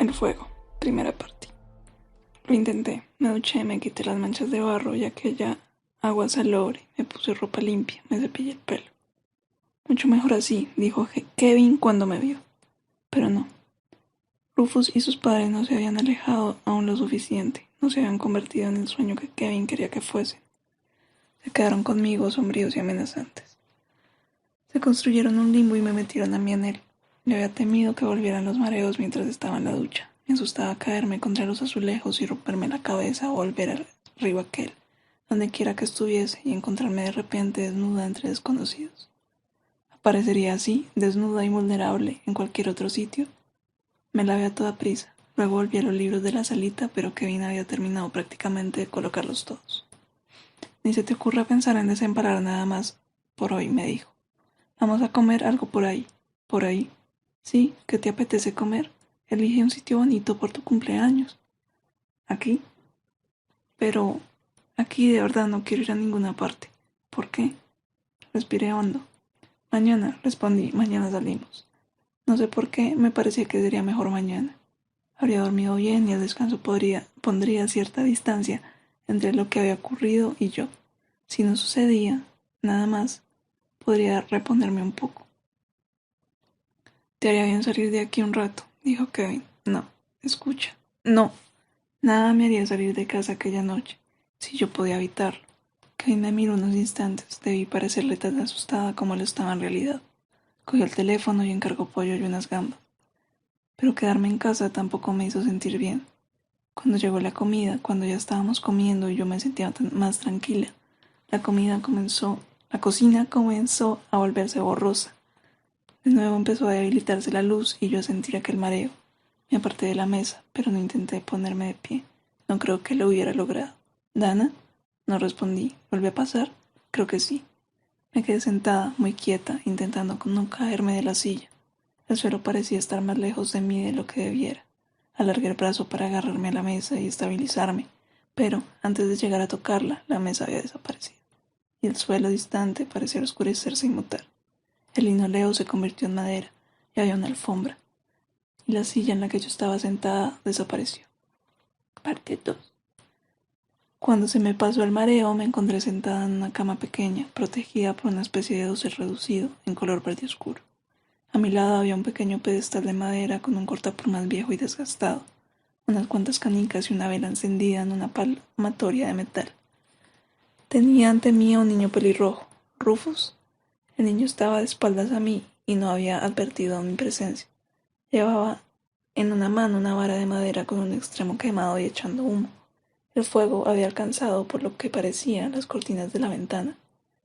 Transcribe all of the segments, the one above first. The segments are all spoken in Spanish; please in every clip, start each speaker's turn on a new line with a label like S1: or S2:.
S1: El fuego, primera parte. Lo intenté, me duché, me quité las manchas de barro y aquella agua salobre, me puse ropa limpia, me cepillé el pelo. Mucho mejor así, dijo Kevin cuando me vio. Pero no. Rufus y sus padres no se habían alejado aún lo suficiente, no se habían convertido en el sueño que Kevin quería que fuesen. Se quedaron conmigo sombríos y amenazantes. Se construyeron un limbo y me metieron a mí en él. Yo había temido que volvieran los mareos mientras estaba en la ducha. Me asustaba caerme contra los azulejos y romperme la cabeza o volver al río aquel, donde quiera que estuviese, y encontrarme de repente desnuda entre desconocidos. Aparecería así, desnuda y vulnerable, en cualquier otro sitio. Me lavé a toda prisa. Luego volví a los libros de la salita, pero Kevin había terminado prácticamente de colocarlos todos. Ni se te ocurra pensar en desemparar nada más por hoy, me dijo. Vamos a comer algo por ahí. ¿Por ahí? Sí, ¿qué te apetece comer? Elige un sitio bonito por tu cumpleaños. ¿Aquí? Pero aquí de verdad no quiero ir a ninguna parte. ¿Por qué? Respiré hondo. Mañana, respondí, mañana salimos. No sé por qué, me parecía que sería mejor mañana. Habría dormido bien y el descanso pondría cierta distancia entre lo que había ocurrido y yo. Si no sucedía nada más, podría reponerme un poco. Te haría bien salir de aquí un rato, dijo Kevin. No, escucha. No, nada me haría salir de casa aquella noche, si yo podía evitarlo. Kevin me miró unos instantes, debí parecerle tan asustada como lo estaba en realidad. Cogió el teléfono y encargó pollo y unas gambas. Pero quedarme en casa tampoco me hizo sentir bien. Cuando llegó la comida, cuando ya estábamos comiendo y yo me sentía más tranquila, la cocina comenzó a volverse borrosa. De nuevo empezó a debilitarse la luz y yo a sentir aquel mareo. Me aparté de la mesa, pero no intenté ponerme de pie. No creo que lo hubiera logrado. ¿Dana? No respondí. ¿Volvió a pasar? Creo que sí. Me quedé sentada, muy quieta, intentando no caerme de la silla. El suelo parecía estar más lejos de mí de lo que debiera. Alargué el brazo para agarrarme a la mesa y estabilizarme, pero antes de llegar a tocarla, la mesa había desaparecido, y el suelo distante parecía oscurecerse y mutar. El linoleo se convirtió en madera, y había una alfombra, y la silla en la que yo estaba sentada desapareció. Parte 2. Cuando se me pasó el mareo, me encontré sentada en una cama pequeña, protegida por una especie de dosel reducido, en color verde oscuro. A mi lado había un pequeño pedestal de madera con un cortaplumas viejo y desgastado, unas cuantas canicas y una vela encendida en una palmatoria de metal. Tenía ante mí a un niño pelirrojo, Rufus. El niño estaba de espaldas a mí y no había advertido mi presencia. Llevaba en una mano una vara de madera con un extremo quemado y echando humo. El fuego había alcanzado, por lo que parecía, las cortinas de la ventana.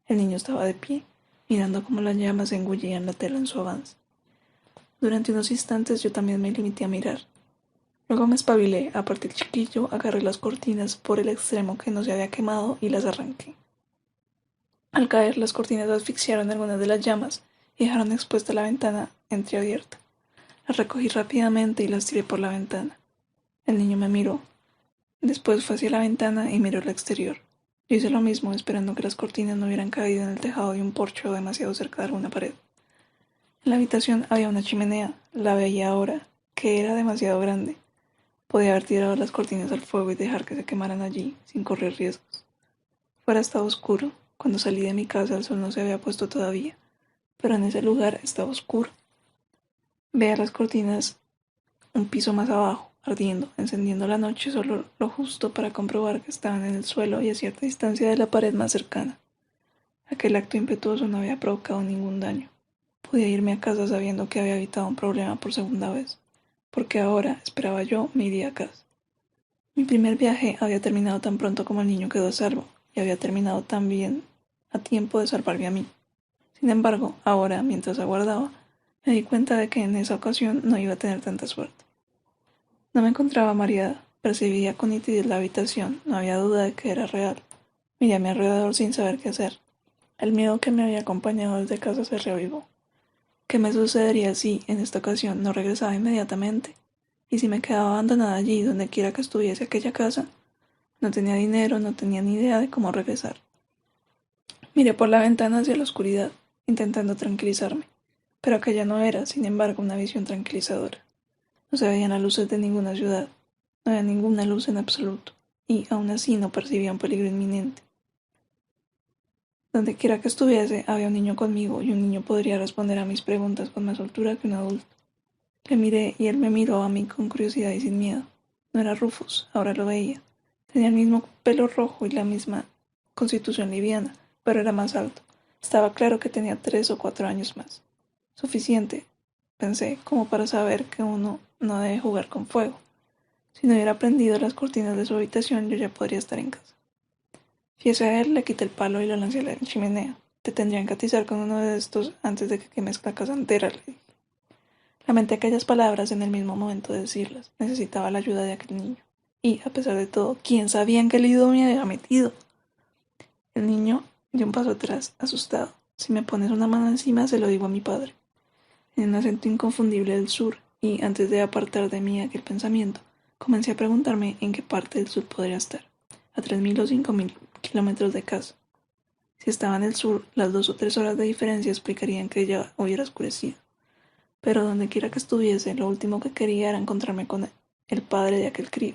S1: El niño estaba de pie, mirando cómo las llamas engullían la tela en su avance. Durante unos instantes yo también me limité a mirar. Luego me espabilé, aparté el chiquillo, agarré las cortinas por el extremo que no se había quemado y las arranqué. Al caer, las cortinas asfixiaron algunas de las llamas y dejaron expuesta la ventana entreabierta. Las recogí rápidamente y las tiré por la ventana. El niño me miró. Después fue hacia la ventana y miró al exterior. Yo hice lo mismo, esperando que las cortinas no hubieran caído en el tejado de un porche o demasiado cerca de alguna pared. En la habitación había una chimenea. La veía ahora, que era demasiado grande. Podía haber tirado las cortinas al fuego y dejar que se quemaran allí, sin correr riesgos. Fuera estaba oscuro. Cuando salí de mi casa el sol no se había puesto todavía, pero en ese lugar estaba oscuro. Veía las cortinas un piso más abajo, ardiendo, encendiendo la noche solo lo justo para comprobar que estaban en el suelo y a cierta distancia de la pared más cercana. Aquel acto impetuoso no había provocado ningún daño. Podía irme a casa sabiendo que había evitado un problema por segunda vez, porque ahora, esperaba yo, me iría a casa. Mi primer viaje había terminado tan pronto como el niño quedó a salvo, y había terminado también a tiempo de salvarme a mí. Sin embargo, ahora, mientras aguardaba, me di cuenta de que en esa ocasión no iba a tener tanta suerte. No me encontraba mareada, percibía con nitidez la habitación, no había duda de que era real. Miré a mi alrededor sin saber qué hacer. El miedo que me había acompañado desde casa se reavivó. ¿Qué me sucedería si, en esta ocasión, no regresaba inmediatamente? ¿Y si me quedaba abandonada allí, donde quiera que estuviese aquella casa? No tenía dinero, no tenía ni idea de cómo regresar. Miré por la ventana hacia la oscuridad, intentando tranquilizarme, pero aquella no era, sin embargo, una visión tranquilizadora. No se veían las luces de ninguna ciudad. No había ninguna luz en absoluto, y aún así no percibía un peligro inminente. Donde quiera que estuviese, había un niño conmigo, y un niño podría responder a mis preguntas con más soltura que un adulto. Le miré y él me miró a mí con curiosidad y sin miedo. No era Rufus, ahora lo veía. Tenía el mismo pelo rojo y la misma constitución liviana, pero era más alto. Estaba claro que tenía 3 o 4 años más. Suficiente, pensé, como para saber que uno no debe jugar con fuego. Si no hubiera prendido las cortinas de su habitación, yo ya podría estar en casa. Fui hacia él, le quité el palo y lo lancé a la chimenea. Te tendrían que atizar con uno de estos antes de que quemes la casa entera, le dije. Lamenté aquellas palabras en el mismo momento de decirlas. Necesitaba la ayuda de aquel niño. Y, a pesar de todo, ¿quién sabía en qué lío me había metido? El niño dio un paso atrás, asustado. Si me pones una mano encima, se lo digo a mi padre. En un acento inconfundible del sur, y antes de apartar de mí aquel pensamiento, comencé a preguntarme en qué parte del sur podría estar, a 3.000 o 5.000 kilómetros de casa. Si estaba en el sur, las 2 o 3 horas de diferencia explicarían que ya hubiera oscurecido. Pero donde quiera que estuviese, lo último que quería era encontrarme con el padre de aquel crío.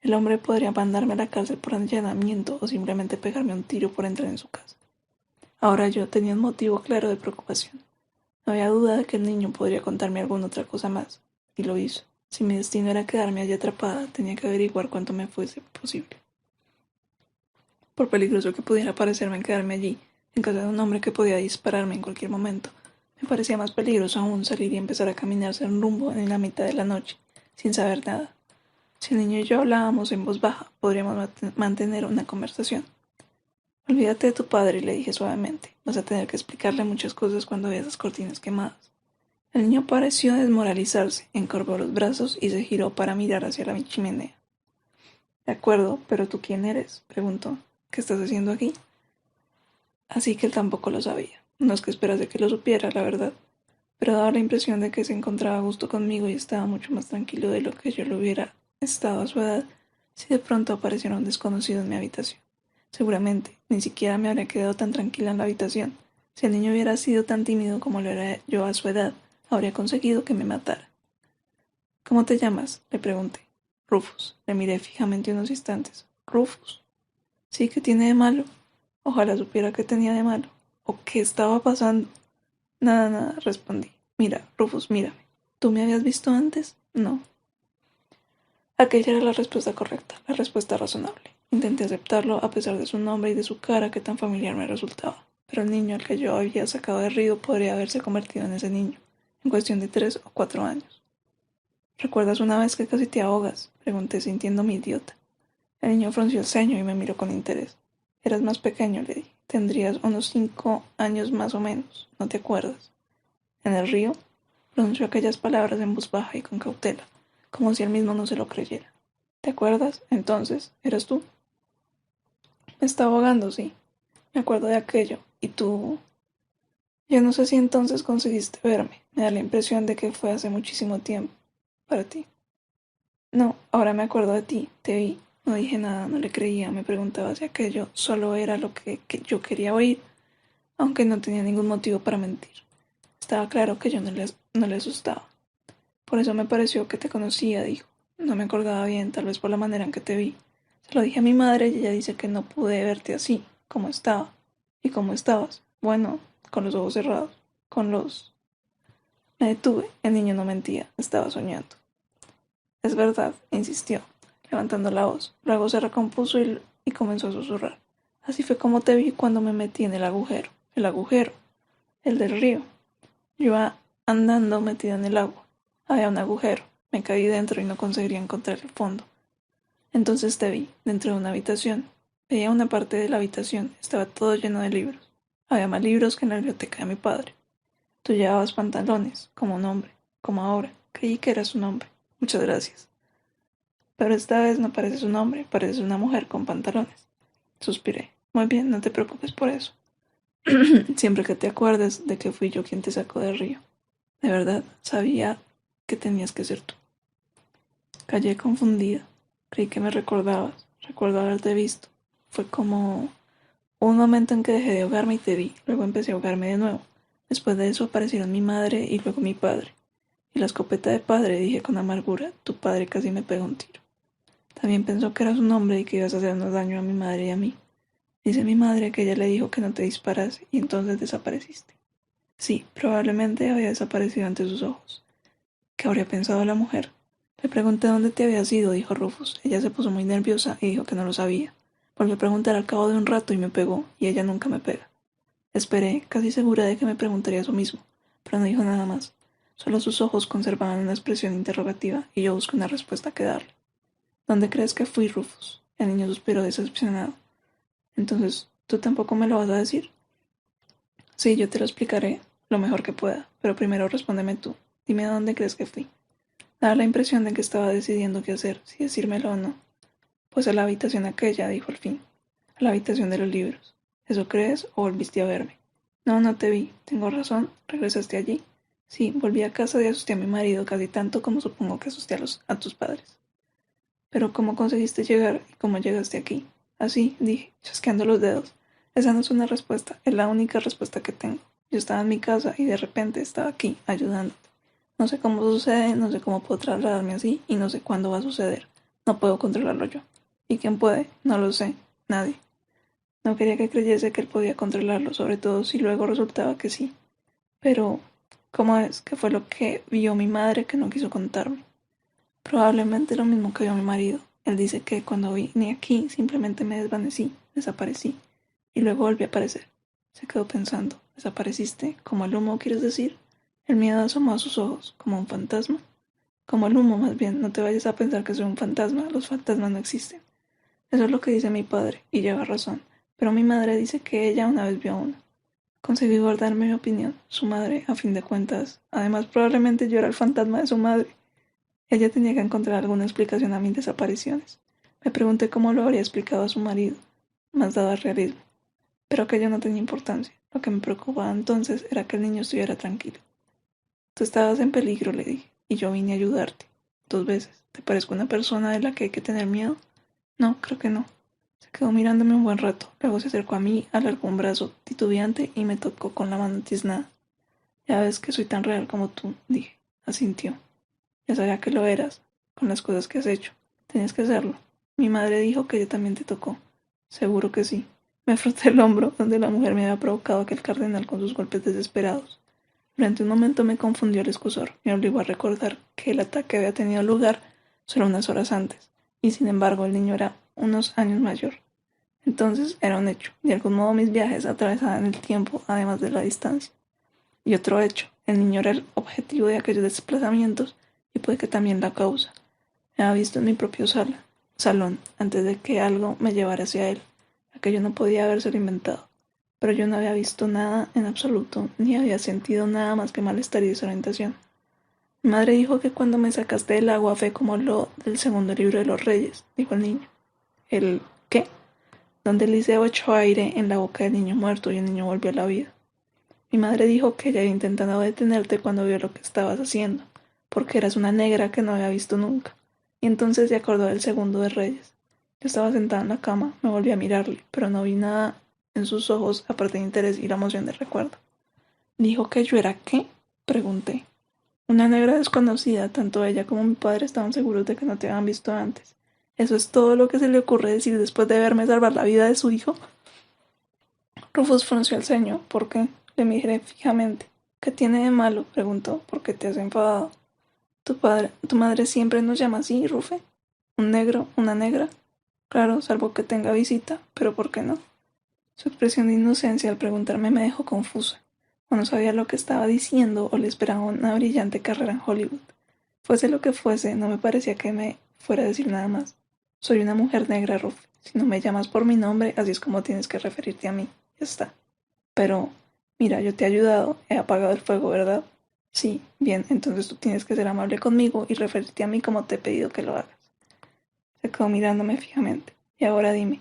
S1: El hombre podría mandarme a la cárcel por allanamiento o simplemente pegarme un tiro por entrar en su casa. Ahora yo tenía un motivo claro de preocupación. No había duda de que el niño podría contarme alguna otra cosa más, y lo hizo. Si mi destino era quedarme allí atrapada, tenía que averiguar cuánto me fuese posible. Por peligroso que pudiera parecerme en quedarme allí, en casa de un hombre que podía dispararme en cualquier momento, me parecía más peligroso aún salir y empezar a caminar sin rumbo en la mitad de la noche, sin saber nada. Si el niño y yo hablábamos en voz baja, podríamos mantener una conversación. Olvídate de tu padre, le dije suavemente. Vas a tener que explicarle muchas cosas cuando veas las cortinas quemadas. El niño pareció desmoralizarse, encorvó los brazos y se giró para mirar hacia la chimenea. De acuerdo, pero ¿tú quién eres?, preguntó. ¿Qué estás haciendo aquí? Así que él tampoco lo sabía. No es que esperase que lo supiera, la verdad, pero daba la impresión de que se encontraba a gusto conmigo y estaba mucho más tranquilo de lo que yo lo hubiera estado a su edad si de pronto apareciera un desconocido en mi habitación. Seguramente, ni siquiera me habría quedado tan tranquila en la habitación. Si el niño hubiera sido tan tímido como lo era yo a su edad, habría conseguido que me matara. ¿Cómo te llamas?, le pregunté. Rufus. Le miré fijamente unos instantes. Rufus. Sí, ¿qué tiene de malo? Ojalá supiera qué tenía de malo. ¿O qué estaba pasando? Nada, nada, respondí. Mira, Rufus, mírame. ¿Tú me habías visto antes? No. Aquella era la respuesta correcta, la respuesta razonable. Intenté aceptarlo a pesar de su nombre y de su cara que tan familiar me resultaba. Pero el niño al que yo había sacado de río podría haberse convertido en ese niño, en cuestión de 3 o 4 años. ¿Recuerdas una vez que casi te ahogas?, pregunté sintiéndome idiota. El niño frunció el ceño y me miró con interés. Eras más pequeño, le dije. Tendrías unos 5 años más o menos. ¿No te acuerdas? ¿En el río? Pronunció aquellas palabras en voz baja y con cautela, como si él mismo no se lo creyera. ¿Te acuerdas? Entonces, ¿eras tú? Me estaba ahogando, sí. Me acuerdo de aquello. ¿Y tú? Yo no sé si entonces conseguiste verme. Me da la impresión de que fue hace muchísimo tiempo. Para ti. No, ahora me acuerdo de ti. Te vi. No dije nada, no le creía. Me preguntaba si aquello solo era lo que yo quería oír, aunque no tenía ningún motivo para mentir. Estaba claro que yo no le asustaba. Por eso me pareció que te conocía, dijo. No me acordaba bien, tal vez por la manera en que te vi. Se lo dije a mi madre y ella dice que no pude verte así, como estaba. ¿Y cómo estabas? Bueno, con los ojos cerrados, con los... Me detuve, el niño no mentía, estaba soñando. Es verdad, insistió, levantando la voz. Luego se recompuso y comenzó a susurrar. Así fue como te vi cuando me metí en el agujero. El agujero, el del río. Yo iba andando metida en el agua. Había un agujero. Me caí dentro y no conseguiría encontrar el fondo. Entonces te vi, dentro de una habitación. Veía una parte de la habitación. Estaba todo lleno de libros. Había más libros que en la biblioteca de mi padre. Tú llevabas pantalones, como un hombre, como ahora. Creí que eras un hombre. Muchas gracias. Pero esta vez no pareces un hombre, pareces una mujer con pantalones. Suspiré. Muy bien, no te preocupes por eso. Siempre que te acuerdes de que fui yo quien te sacó del río. De verdad, sabía que tenías que ser tú. Callé confundida. Creí que me recordabas. Recuerdo haberte visto. Fue como un momento en que dejé de ahogarme y te vi. Luego empecé a ahogarme de nuevo. Después de eso aparecieron mi madre y luego mi padre. Y la escopeta de padre, dije con amargura, tu padre casi me pegó un tiro. También pensó que eras un hombre y que ibas a hacernos daño a mi madre y a mí. Dice mi madre que ella le dijo que no te disparase y entonces desapareciste. Sí, probablemente había desaparecido ante sus ojos. ¿Qué habría pensado la mujer? Le pregunté dónde te habías ido, dijo Rufus. Ella se puso muy nerviosa y dijo que no lo sabía. Volvió a preguntar al cabo de un rato y me pegó, y ella nunca me pega. Esperé, casi segura de que me preguntaría eso mismo, pero no dijo nada más. Solo sus ojos conservaban una expresión interrogativa y yo busqué una respuesta que darle. ¿Dónde crees que fui, Rufus? El niño suspiró decepcionado. Entonces, ¿tú tampoco me lo vas a decir? Sí, yo te lo explicaré lo mejor que pueda, pero primero respóndeme tú. Dime a dónde crees que fui. Daba la impresión de que estaba decidiendo qué hacer, si decírmelo o no. Pues a la habitación aquella, dijo al fin. A la habitación de los libros. ¿Eso crees o volviste a verme? No, no te vi. ¿Tengo razón? ¿Regresaste allí? Sí, volví a casa y asusté a mi marido casi tanto como supongo que asusté a tus padres. Pero ¿cómo conseguiste llegar y cómo llegaste aquí? Así, dije, chasqueando los dedos. Esa no es una respuesta, es la única respuesta que tengo. Yo estaba en mi casa y de repente estaba aquí, ayudándote. No sé cómo sucede, no sé cómo puedo trasladarme así y no sé cuándo va a suceder. No puedo controlarlo yo. ¿Y quién puede? No lo sé. Nadie. No quería que creyese que él podía controlarlo, sobre todo si luego resultaba que sí. Pero, ¿cómo es? ¿Qué fue lo que vio mi madre que no quiso contarme? Probablemente lo mismo que vio mi marido. Él dice que cuando vine aquí simplemente me desvanecí, desaparecí, y luego volví a aparecer. Se quedó pensando. ¿Desapareciste? ¿Como el humo, quieres decir? El miedo asomó a sus ojos, como un fantasma. Como el humo, más bien, no te vayas a pensar que soy un fantasma, los fantasmas no existen. Eso es lo que dice mi padre, y lleva razón, pero mi madre dice que ella una vez vio a uno. Conseguí guardarme mi opinión, su madre, a fin de cuentas. Además, probablemente yo era el fantasma de su madre. Ella tenía que encontrar alguna explicación a mis desapariciones. Me pregunté cómo lo habría explicado a su marido, más dado al realismo. Pero aquello no tenía importancia. Lo que me preocupaba entonces era que el niño estuviera tranquilo. Tú estabas en peligro, le dije, y yo vine a ayudarte. 2 veces. ¿Te parezco una persona de la que hay que tener miedo? No, creo que no. Se quedó mirándome un buen rato. Luego se acercó a mí, alargó un brazo titubeante y me tocó con la mano tiznada. Ya ves que soy tan real como tú, dije. Asintió. Ya sabía que lo eras, con las cosas que has hecho. Tenías que hacerlo. Mi madre dijo que ella también te tocó. Seguro que sí. Me froté el hombro donde la mujer me había provocado aquel cardenal con sus golpes desesperados. Durante un momento me confundió el escozor. Me obligó a recordar que el ataque había tenido lugar solo unas horas antes, y sin embargo el niño era unos años mayor. Entonces era un hecho. De algún modo mis viajes atravesaban el tiempo, además de la distancia. Y otro hecho. El niño era el objetivo de aquellos desplazamientos y puede que también la causa. Me había visto en mi propio salón, antes de que algo me llevara hacia él. Aquello no podía habérselo inventado. Pero yo no había visto nada en absoluto, ni había sentido nada más que malestar y desorientación. Mi madre dijo que cuando me sacaste del agua fue como lo del segundo libro de los reyes, dijo el niño. ¿El qué? Donde Eliseo echó aire en la boca del niño muerto y el niño volvió a la vida. Mi madre dijo que ella había intentado detenerte cuando vio lo que estabas haciendo, porque eras una negra que no había visto nunca. Y entonces se acordó del segundo de Reyes. Yo estaba sentada en la cama, me volví a mirarle, pero no vi nada en sus ojos aparte de interés y la emoción del recuerdo. ¿Dijo que yo era qué? Pregunté. Una negra desconocida, tanto ella como mi padre estaban seguros de que no te habían visto antes. ¿Eso es todo lo que se le ocurre decir después de verme salvar la vida de su hijo? Rufus frunció el ceño. ¿Por qué? Le miré fijamente. ¿Qué tiene de malo? Preguntó. ¿Por qué te has enfadado? Tu madre siempre nos llama así, Rufe. ¿Un negro? ¿Una negra? Claro, salvo que tenga visita, pero ¿por qué no? Su expresión de inocencia al preguntarme me dejó confusa. O no sabía lo que estaba diciendo o le esperaba una brillante carrera en Hollywood. Fuese lo que fuese, no me parecía que me fuera a decir nada más. Soy una mujer negra, Rufe. Si no me llamas por mi nombre, así es como tienes que referirte a mí. Ya está. Pero, mira, yo te he ayudado, he apagado el fuego, ¿verdad? Sí, bien, entonces tú tienes que ser amable conmigo y referirte a mí como te he pedido que lo hagas. Se quedó mirándome fijamente. Y ahora dime.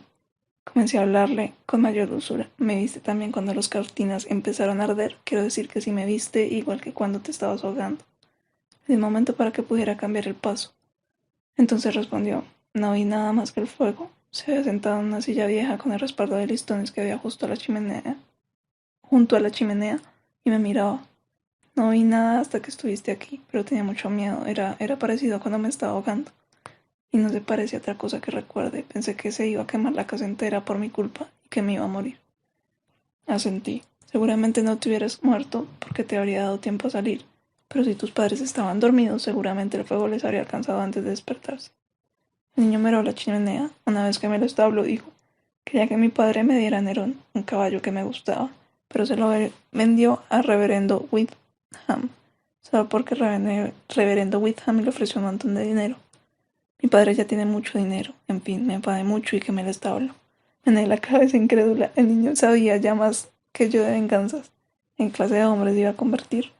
S1: Comencé a hablarle con mayor dulzura. ¿Me viste también cuando las cortinas empezaron a arder? Quiero decir que sí me viste, igual que cuando te estabas ahogando. El momento para que pudiera cambiar el paso. Entonces respondió, no vi nada más que el fuego. Se había sentado en una silla vieja con el respaldo de listones que había junto a la chimenea, y me miraba. No vi nada hasta que estuviste aquí, pero tenía mucho miedo. Era parecido a cuando me estaba ahogando. Y no se parecía a otra cosa que recuerde. Pensé que se iba a quemar la casa entera por mi culpa y que me iba a morir. Asentí. Seguramente no te hubieras muerto porque te habría dado tiempo a salir. Pero si tus padres estaban dormidos, seguramente el fuego les habría alcanzado antes de despertarse. El niño miró la chimenea. Una vez que me lo establo, dijo: quería que mi padre me diera Nerón, un caballo que me gustaba, pero se lo vendió a reverendo Witham, solo porque reverendo Witham le ofreció un montón de dinero. Mi padre ya tiene mucho dinero. En fin, me enfadé mucho y quemé el establo. Mené la cabeza incrédula. El niño sabía ya más que yo de venganzas. ¿En clase de hombres iba a convertir?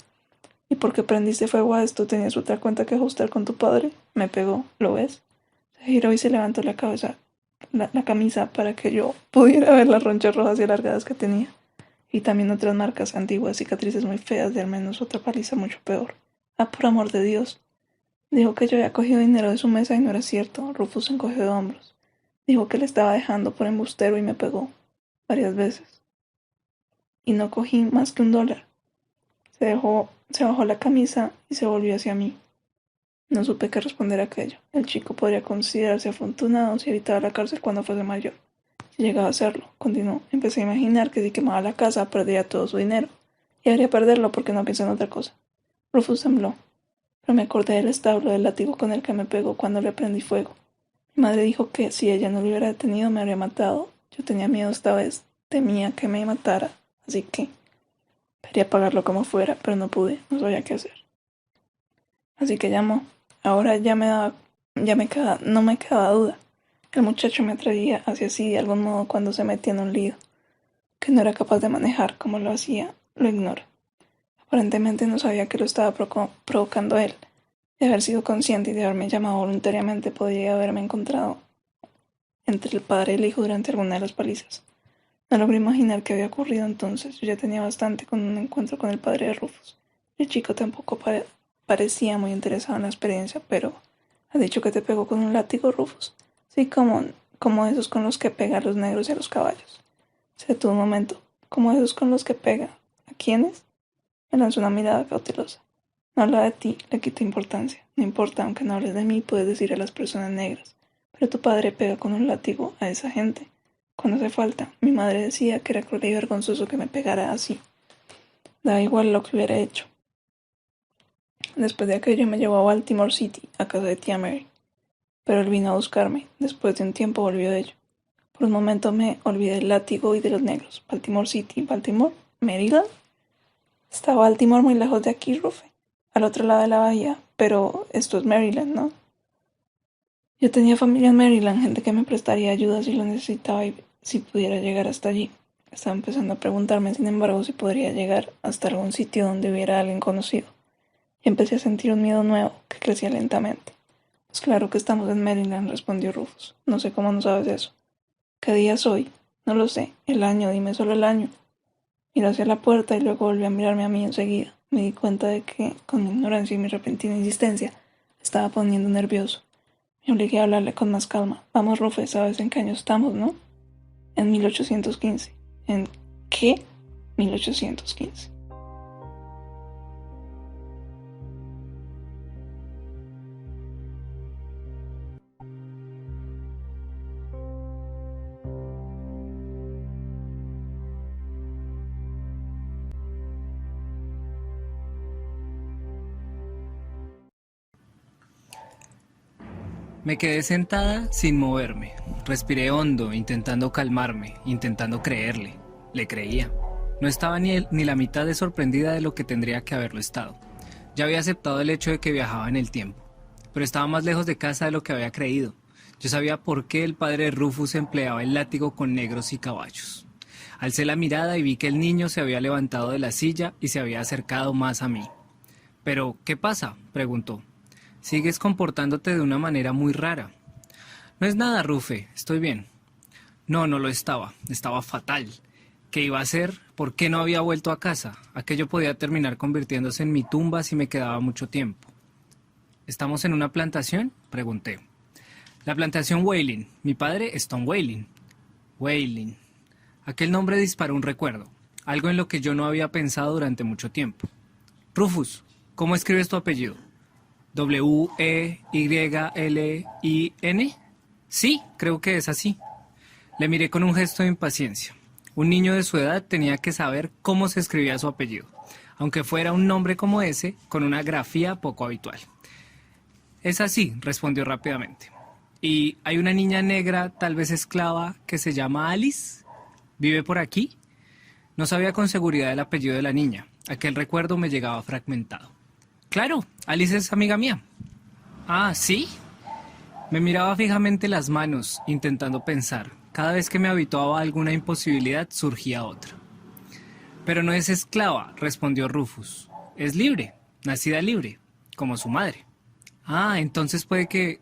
S1: ¿Y por qué prendiste fuego a esto? ¿Tenías otra cuenta que ajustar con tu padre? Me pegó. ¿Lo ves? Se giró y se levantó la cabeza, la camisa, para que yo pudiera ver las ronchas rojas y alargadas que tenía. Y también otras marcas antiguas, cicatrices muy feas, de al menos otra paliza mucho peor. Ah, por amor de Dios. Dijo que yo había cogido dinero de su mesa y no era cierto. Rufus se encogió de hombros. Dijo que le estaba dejando por embustero y me pegó varias veces. Y no cogí más que $1. Se bajó la camisa y se volvió hacia mí. No supe qué responder a aquello. El chico podría considerarse afortunado si evitaba la cárcel cuando fuese mayor. Si llegaba a hacerlo, continuó. Empecé a imaginar que si quemaba la casa perdería todo su dinero. Y habría perderlo porque no pensé en otra cosa. Rufus tembló. Pero me acordé del establo, del látigo con el que me pegó cuando le prendí fuego. Mi madre dijo que si ella no lo hubiera detenido me habría matado. Yo tenía miedo esta vez. Temía que me matara. Así que quería pagarlo como fuera, pero no pude. No sabía qué hacer. Así que llamó. Ahora no me quedaba duda. El muchacho me atraía hacia sí de algún modo cuando se metía en un lío que no era capaz de manejar como lo hacía. Lo ignoro. Aparentemente no sabía que lo estaba provocando él. De haber sido consciente y de haberme llamado voluntariamente, podría haberme encontrado entre el padre y el hijo durante alguna de las palizas. No logré imaginar qué había ocurrido entonces. Yo ya tenía bastante con un encuentro con el padre de Rufus. El chico tampoco parecía muy interesado en la experiencia, pero ¿has dicho que te pegó con un látigo, Rufus? Sí, como esos con los que pega a los negros y a los caballos. Se detuvo un momento. ¿Como esos con los que pega? ¿A quiénes? Me lanzó una mirada cautelosa. No habla de ti, le quita importancia. No importa, aunque no hables de mí, puedes decir a las personas negras. Pero tu padre pega con un látigo a esa gente. Cuando hace falta. Mi madre decía que era cruel y vergonzoso que me pegara así. Daba igual lo que hubiera hecho. Después de aquello me llevó a Baltimore City, a casa de tía Mary. Pero él vino a buscarme. Después de un tiempo volvió de ello. Por un momento me olvidé del látigo y de los negros. Baltimore City, Baltimore, Maryland. Está Baltimore muy lejos de aquí, Rufe, al otro lado de la bahía, pero esto es Maryland, ¿no? Yo tenía familia en Maryland, gente que me prestaría ayuda si lo necesitaba y si pudiera llegar hasta allí. Estaba empezando a preguntarme, sin embargo, si podría llegar hasta algún sitio donde hubiera alguien conocido. Y empecé a sentir un miedo nuevo que crecía lentamente. Pues claro que estamos en Maryland, respondió Rufus. No sé cómo no sabes eso. ¿Qué día es hoy? No lo sé. El año, dime solo el año. Miró hacia la puerta y luego volvió a mirarme a mí enseguida. Me di cuenta de que, con mi ignorancia y mi repentina insistencia, me estaba poniendo nervioso. Me obligué a hablarle con más calma. Vamos, Rufe, sabes en qué año estamos, ¿no? En 1815. ¿En qué? 1815.
S2: Me quedé sentada sin moverme. Respiré hondo, intentando calmarme, intentando creerle. Le creía. No estaba ni la mitad de sorprendida de lo que tendría que haberlo estado. Ya había aceptado el hecho de que viajaba en el tiempo, pero estaba más lejos de casa de lo que había creído. Yo sabía por qué el padre de Rufus empleaba el látigo con negros y caballos. Alcé la mirada y vi que el niño se había levantado de la silla y se había acercado más a mí. «¿Pero qué pasa?», preguntó. «Sigues comportándote de una manera muy rara». «No es nada, Rufe, estoy bien». No, no lo estaba. Estaba fatal. ¿Qué iba a hacer? ¿Por qué no había vuelto a casa? Aquello podía terminar convirtiéndose en mi tumba si me quedaba mucho tiempo. ¿Estamos en una plantación?, pregunté. La plantación Wailing. Mi padre es Tom Wailing. Wailing. Aquel nombre disparó un recuerdo, algo en lo que yo no había pensado durante mucho tiempo. Rufus, ¿cómo escribes tu apellido? ¿W-E-Y-L-I-N? Sí, creo que es así. Le miré con un gesto de impaciencia. Un niño de su edad tenía que saber cómo se escribía su apellido, aunque fuera un nombre como ese, con una grafía poco habitual. Es así, respondió rápidamente. ¿Y hay una niña negra, tal vez esclava, que se llama Alice? ¿Vive por aquí? No sabía con seguridad el apellido de la niña. Aquel recuerdo me llegaba fragmentado. Claro, Alice es amiga mía. Ah, ¿sí? Me miraba fijamente las manos, intentando pensar. Cada vez que me habituaba a alguna imposibilidad, surgía otra. Pero no es esclava, respondió Rufus. Es libre, nacida libre, como su madre. Ah, entonces puede que...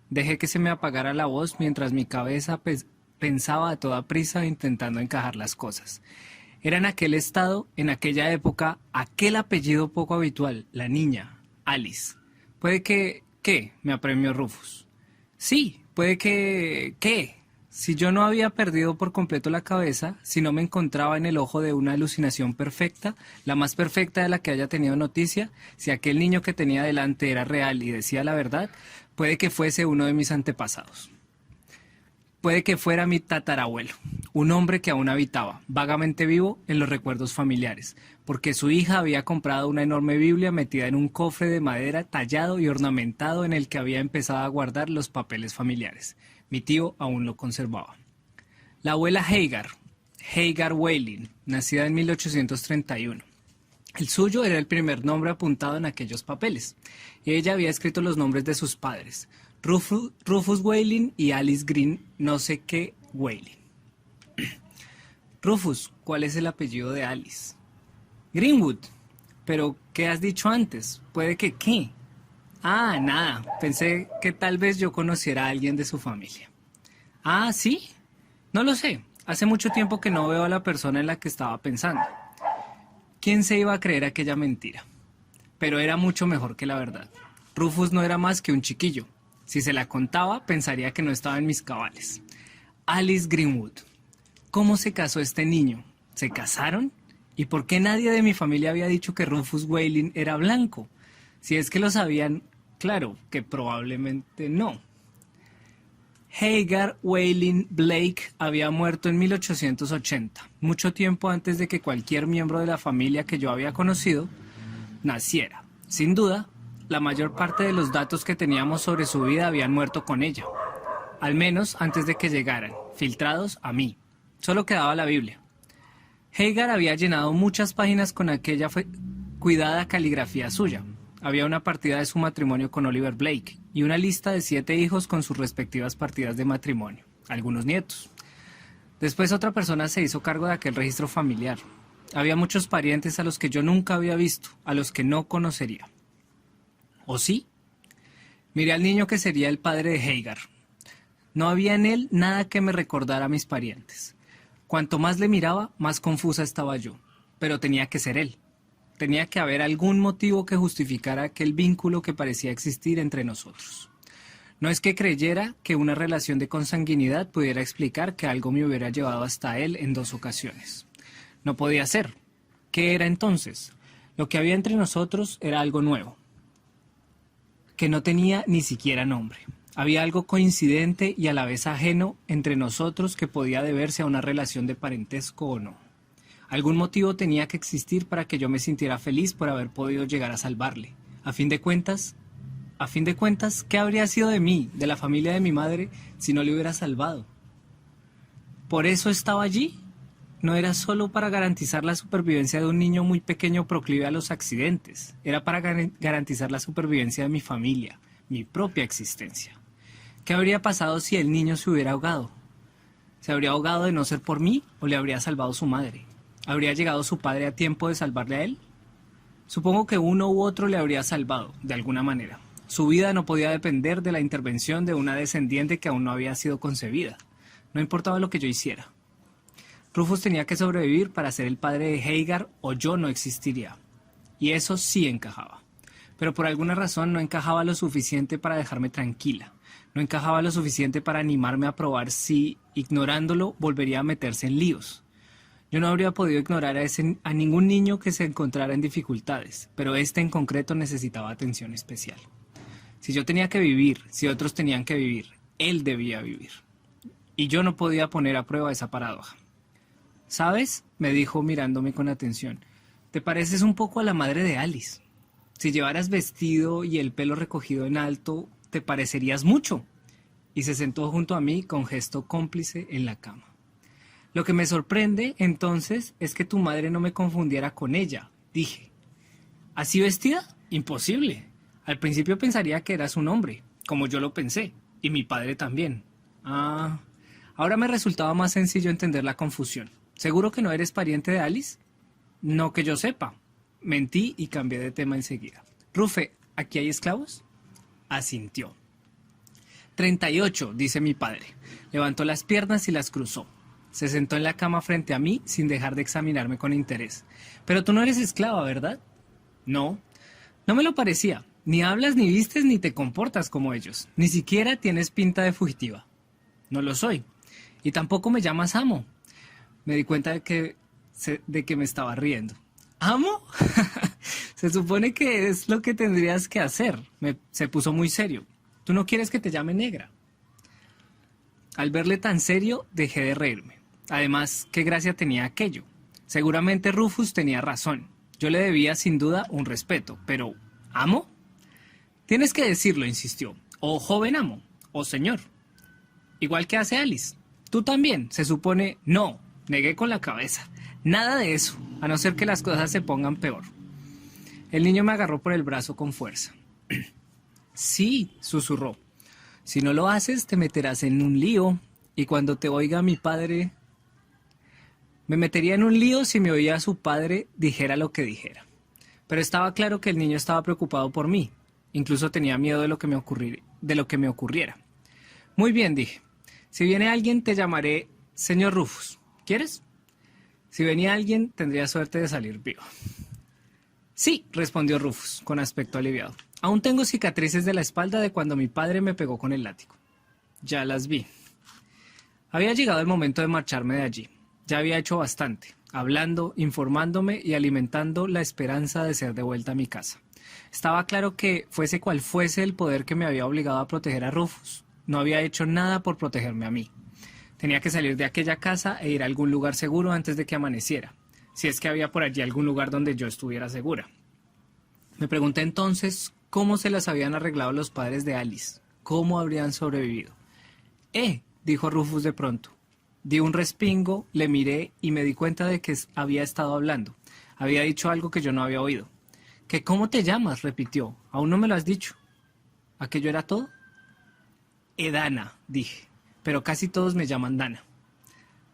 S2: Dejé que se me apagara la voz mientras mi cabeza pensaba a toda prisa intentando encajar las cosas. Era en aquel estado, en aquella época, aquel apellido poco habitual, la niña, Alice. Puede que... ¿Qué? Me apremió Rufus. Sí, puede que... ¿Qué? Si yo no había perdido por completo la cabeza, si no me encontraba en el ojo de una alucinación perfecta, la más perfecta de la que haya tenido noticia, si aquel niño que tenía delante era real y decía la verdad, puede que fuese uno de mis antepasados. Puede que fuera mi tatarabuelo, un hombre que aún habitaba, vagamente vivo, en los recuerdos familiares, porque su hija había comprado una enorme Biblia metida en un cofre de madera tallado y ornamentado en el que había empezado a guardar los papeles familiares. Mi tío aún lo conservaba. La abuela Hagar Whaling, nacida en 1831. El suyo era el primer nombre apuntado en aquellos papeles, y ella había escrito los nombres de sus padres, Rufus Whaling y Alice Green, no sé qué Whaling. Rufus, ¿cuál es el apellido de Alice? Greenwood. Pero, ¿qué has dicho antes? ¿Puede que qué? Ah, nada. Pensé que tal vez yo conociera a alguien de su familia. Ah, ¿sí? No lo sé. Hace mucho tiempo que no veo a la persona en la que estaba pensando. ¿Quién se iba a creer aquella mentira? Pero era mucho mejor que la verdad. Rufus no era más que un chiquillo. Si se la contaba, pensaría que no estaba en mis cabales. Alice Greenwood. ¿Cómo se casó este niño? ¿Se casaron? ¿Y por qué nadie de mi familia había dicho que Rufus Whaling era blanco? Si es que lo sabían, claro, que probablemente no. Hagar Whaling Blake había muerto en 1880, mucho tiempo antes de que cualquier miembro de la familia que yo había conocido naciera. Sin duda, la mayor parte de los datos que teníamos sobre su vida habían muerto con ella, al menos antes de que llegaran, filtrados a mí. Solo quedaba la Biblia. Hagar había llenado muchas páginas con aquella cuidada caligrafía suya. Había una partida de su matrimonio con Oliver Blake y una lista de 7 hijos con sus respectivas partidas de matrimonio, algunos nietos. Después otra persona se hizo cargo de aquel registro familiar. Había muchos parientes a los que yo nunca había visto, a los que no conocería. ¿O sí? Miré al niño que sería el padre de Hagar. No había en él nada que me recordara a mis parientes. Cuanto más le miraba, más confusa estaba yo. Pero tenía que ser él. Tenía que haber algún motivo que justificara aquel vínculo que parecía existir entre nosotros. No es que creyera que una relación de consanguinidad pudiera explicar que algo me hubiera llevado hasta él en 2 ocasiones. No podía ser. ¿Qué era entonces? Lo que había entre nosotros era algo nuevo, que no tenía ni siquiera nombre. Había algo coincidente y a la vez ajeno entre nosotros que podía deberse a una relación de parentesco o no. Algún motivo tenía que existir para que yo me sintiera feliz por haber podido llegar a salvarle. A fin de cuentas, ¿qué habría sido de mí, de la familia de mi madre, si no le hubiera salvado? ¿Por eso estaba allí? No era solo para garantizar la supervivencia de un niño muy pequeño proclive a los accidentes. Era para garantizar la supervivencia de mi familia, mi propia existencia. ¿Qué habría pasado si el niño se hubiera ahogado? ¿Se habría ahogado de no ser por mí o le habría salvado su madre? ¿Habría llegado su padre a tiempo de salvarle a él? Supongo que uno u otro le habría salvado, de alguna manera. Su vida no podía depender de la intervención de una descendiente que aún no había sido concebida. No importaba lo que yo hiciera. Rufus tenía que sobrevivir para ser el padre de Hagar o yo no existiría. Y eso sí encajaba. Pero por alguna razón no encajaba lo suficiente para dejarme tranquila. No encajaba lo suficiente para animarme a probar si, ignorándolo, volvería a meterse en líos. Yo no habría podido ignorar a ningún niño que se encontrara en dificultades, pero este en concreto necesitaba atención especial. Si yo tenía que vivir, si otros tenían que vivir, él debía vivir. Y yo no podía poner a prueba esa paradoja. ¿Sabes?, me dijo mirándome con atención, te pareces un poco a la madre de Alice. Si llevaras vestido y el pelo recogido en alto, te parecerías mucho. Y se sentó junto a mí con gesto cómplice en la cama. Lo que me sorprende, entonces, es que tu madre no me confundiera con ella, dije. ¿Así vestida? Imposible. Al principio pensaría que eras un hombre, como yo lo pensé, y mi padre también. Ah, ahora me resultaba más sencillo entender la confusión. ¿Seguro que no eres pariente de Alice? No que yo sepa. Mentí y cambié de tema enseguida. Rufe, ¿aquí hay esclavos? Asintió. 38, dice mi padre. Levantó las piernas y las cruzó. Se sentó en la cama frente a mí sin dejar de examinarme con interés. Pero tú no eres esclava, ¿verdad? No. No me lo parecía. Ni hablas, ni vistes, ni te comportas como ellos. Ni siquiera tienes pinta de fugitiva. No lo soy. Y tampoco me llamas amo. Me di cuenta de que me estaba riendo. ¿Amo? Se supone que es lo que tendrías que hacer. Se puso muy serio. ¿Tú no quieres que te llame negra? Al verle tan serio, dejé de reírme. Además, ¿qué gracia tenía aquello? Seguramente Rufus tenía razón. Yo le debía sin duda un respeto, pero ¿amo? Tienes que decirlo, insistió. O joven amo, o señor. Igual que hace Alice. Tú también, se supone. No, negué con la cabeza. Nada de eso, a no ser que las cosas se pongan peor. El niño me agarró por el brazo con fuerza. Sí, susurró. Si no lo haces, te meterás en un lío. Y cuando te oiga mi padre... Me metería en un lío si me oía su padre dijera lo que dijera. Pero estaba claro que el niño estaba preocupado por mí. Incluso tenía miedo de lo que me ocurriera. Muy bien, dije. Si viene alguien, te llamaré señor Rufus. ¿Quieres? Si venía alguien, tendría suerte de salir vivo. Sí, respondió Rufus, con aspecto aliviado. Aún tengo cicatrices de la espalda de cuando mi padre me pegó con el látigo. Ya las vi. Había llegado el momento de marcharme de allí. Ya había hecho bastante, hablando, informándome y alimentando la esperanza de ser de vuelta a mi casa. Estaba claro que, fuese cual fuese el poder que me había obligado a proteger a Rufus, no había hecho nada por protegerme a mí. Tenía que salir de aquella casa e ir a algún lugar seguro antes de que amaneciera, si es que había por allí algún lugar donde yo estuviera segura. Me pregunté entonces cómo se las habían arreglado los padres de Alice, cómo habrían sobrevivido. Dijo Rufus de pronto. Di un respingo, le miré y me di cuenta de que había estado hablando. Había dicho algo que yo no había oído. ¿Que cómo te llamas?, repitió. Aún no me lo has dicho. ¿Aquello era todo? Edana, dije, pero casi todos me llaman Dana.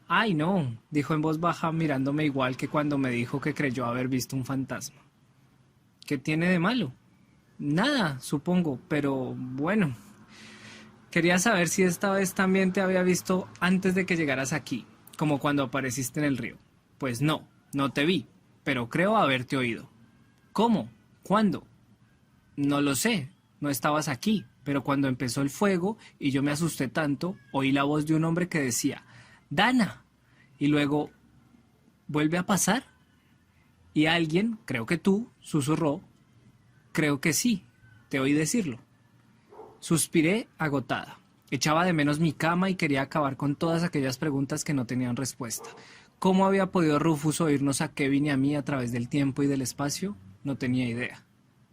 S2: Ay, no, dijo en voz baja mirándome igual que cuando me dijo que creyó haber visto un fantasma. ¿Qué tiene de malo? Nada, supongo, pero bueno... Quería saber si esta vez también te había visto antes de que llegaras aquí, como cuando apareciste en el río. Pues no, no te vi, pero creo haberte oído. ¿Cómo? ¿Cuándo? No lo sé, no estabas aquí, pero cuando empezó el fuego y yo me asusté tanto, oí la voz de un hombre que decía, ¡Dana! Y luego, ¿vuelve a pasar? Y alguien, creo que tú, susurró, creo que sí, te oí decirlo. Suspiré agotada. Echaba de menos mi cama y quería acabar con todas aquellas preguntas que no tenían respuesta. ¿Cómo había podido Rufus oírnos a Kevin y a mí a través del tiempo y del espacio? No tenía idea.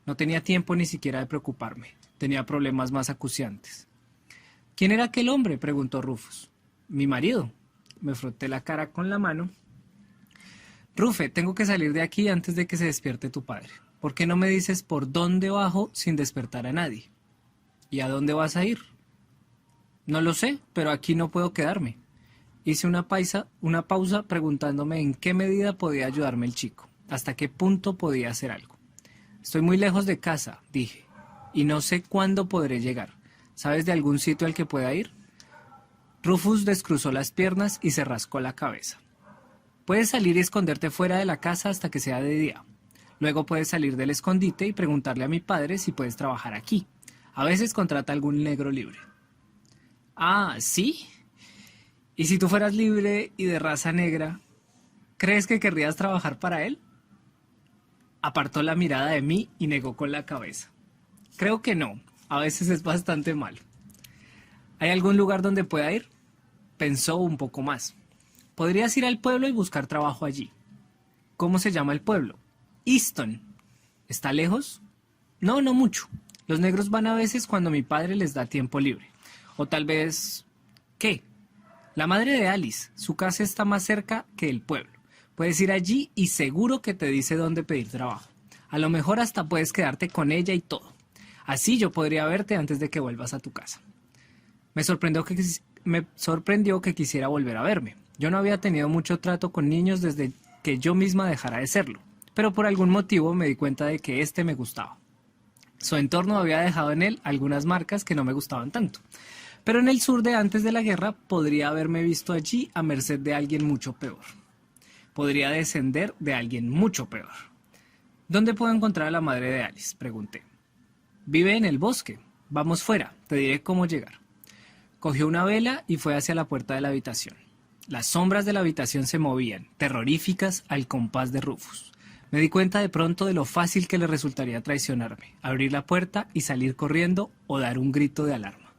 S2: No tenía tiempo ni siquiera de preocuparme. Tenía problemas más acuciantes. ¿Quién era aquel hombre?, preguntó Rufus. Mi marido. Me froté la cara con la mano. Rufe, tengo que salir de aquí antes de que se despierte tu padre. ¿Por qué no me dices por dónde bajo sin despertar a nadie? ¿Y a dónde vas a ir? No lo sé, pero aquí no puedo quedarme. Hice una pausa preguntándome en qué medida podía ayudarme el chico, hasta qué punto podía hacer algo. Estoy muy lejos de casa, dije, y no sé cuándo podré llegar. ¿Sabes de algún sitio al que pueda ir? Rufus descruzó las piernas y se rascó la cabeza. Puedes salir y esconderte fuera de la casa hasta que sea de día. Luego puedes salir del escondite y preguntarle a mi padre si puedes trabajar aquí. A veces contrata algún negro libre. Ah, ¿sí? ¿Y si tú fueras libre y de raza negra? ¿Crees que querrías trabajar para él? Apartó la mirada de mí y negó con la cabeza. Creo que no, a veces es bastante malo. ¿Hay algún lugar donde pueda ir? Pensó un poco más. Podrías ir al pueblo y buscar trabajo allí. ¿Cómo se llama el pueblo? Easton. ¿Está lejos? No, no mucho. Los negros van a veces cuando mi padre les da tiempo libre. O tal vez... ¿Qué? La madre de Alice. Su casa está más cerca que el pueblo. Puedes ir allí y seguro que te dice dónde pedir trabajo. A lo mejor hasta puedes quedarte con ella y todo. Así yo podría verte antes de que vuelvas a tu casa. Me sorprendió que quisiera volver a verme. Yo no había tenido mucho trato con niños desde que yo misma dejara de serlo, pero por algún motivo me di cuenta de que me gustaba. Su entorno había dejado en él algunas marcas que no me gustaban tanto, pero en el sur de antes de la guerra podría haberme visto allí a merced de alguien mucho peor. Podría descender de alguien mucho peor. ¿Dónde puedo encontrar a la madre de Alice?, pregunté. Vive en el bosque. Vamos fuera, te diré cómo llegar. Cogió una vela y fue hacia la puerta de la habitación. Las sombras de la habitación se movían, terroríficas, al compás de Rufus. Me di cuenta de pronto de lo fácil que le resultaría traicionarme, abrir la puerta y salir corriendo o dar un grito de alarma.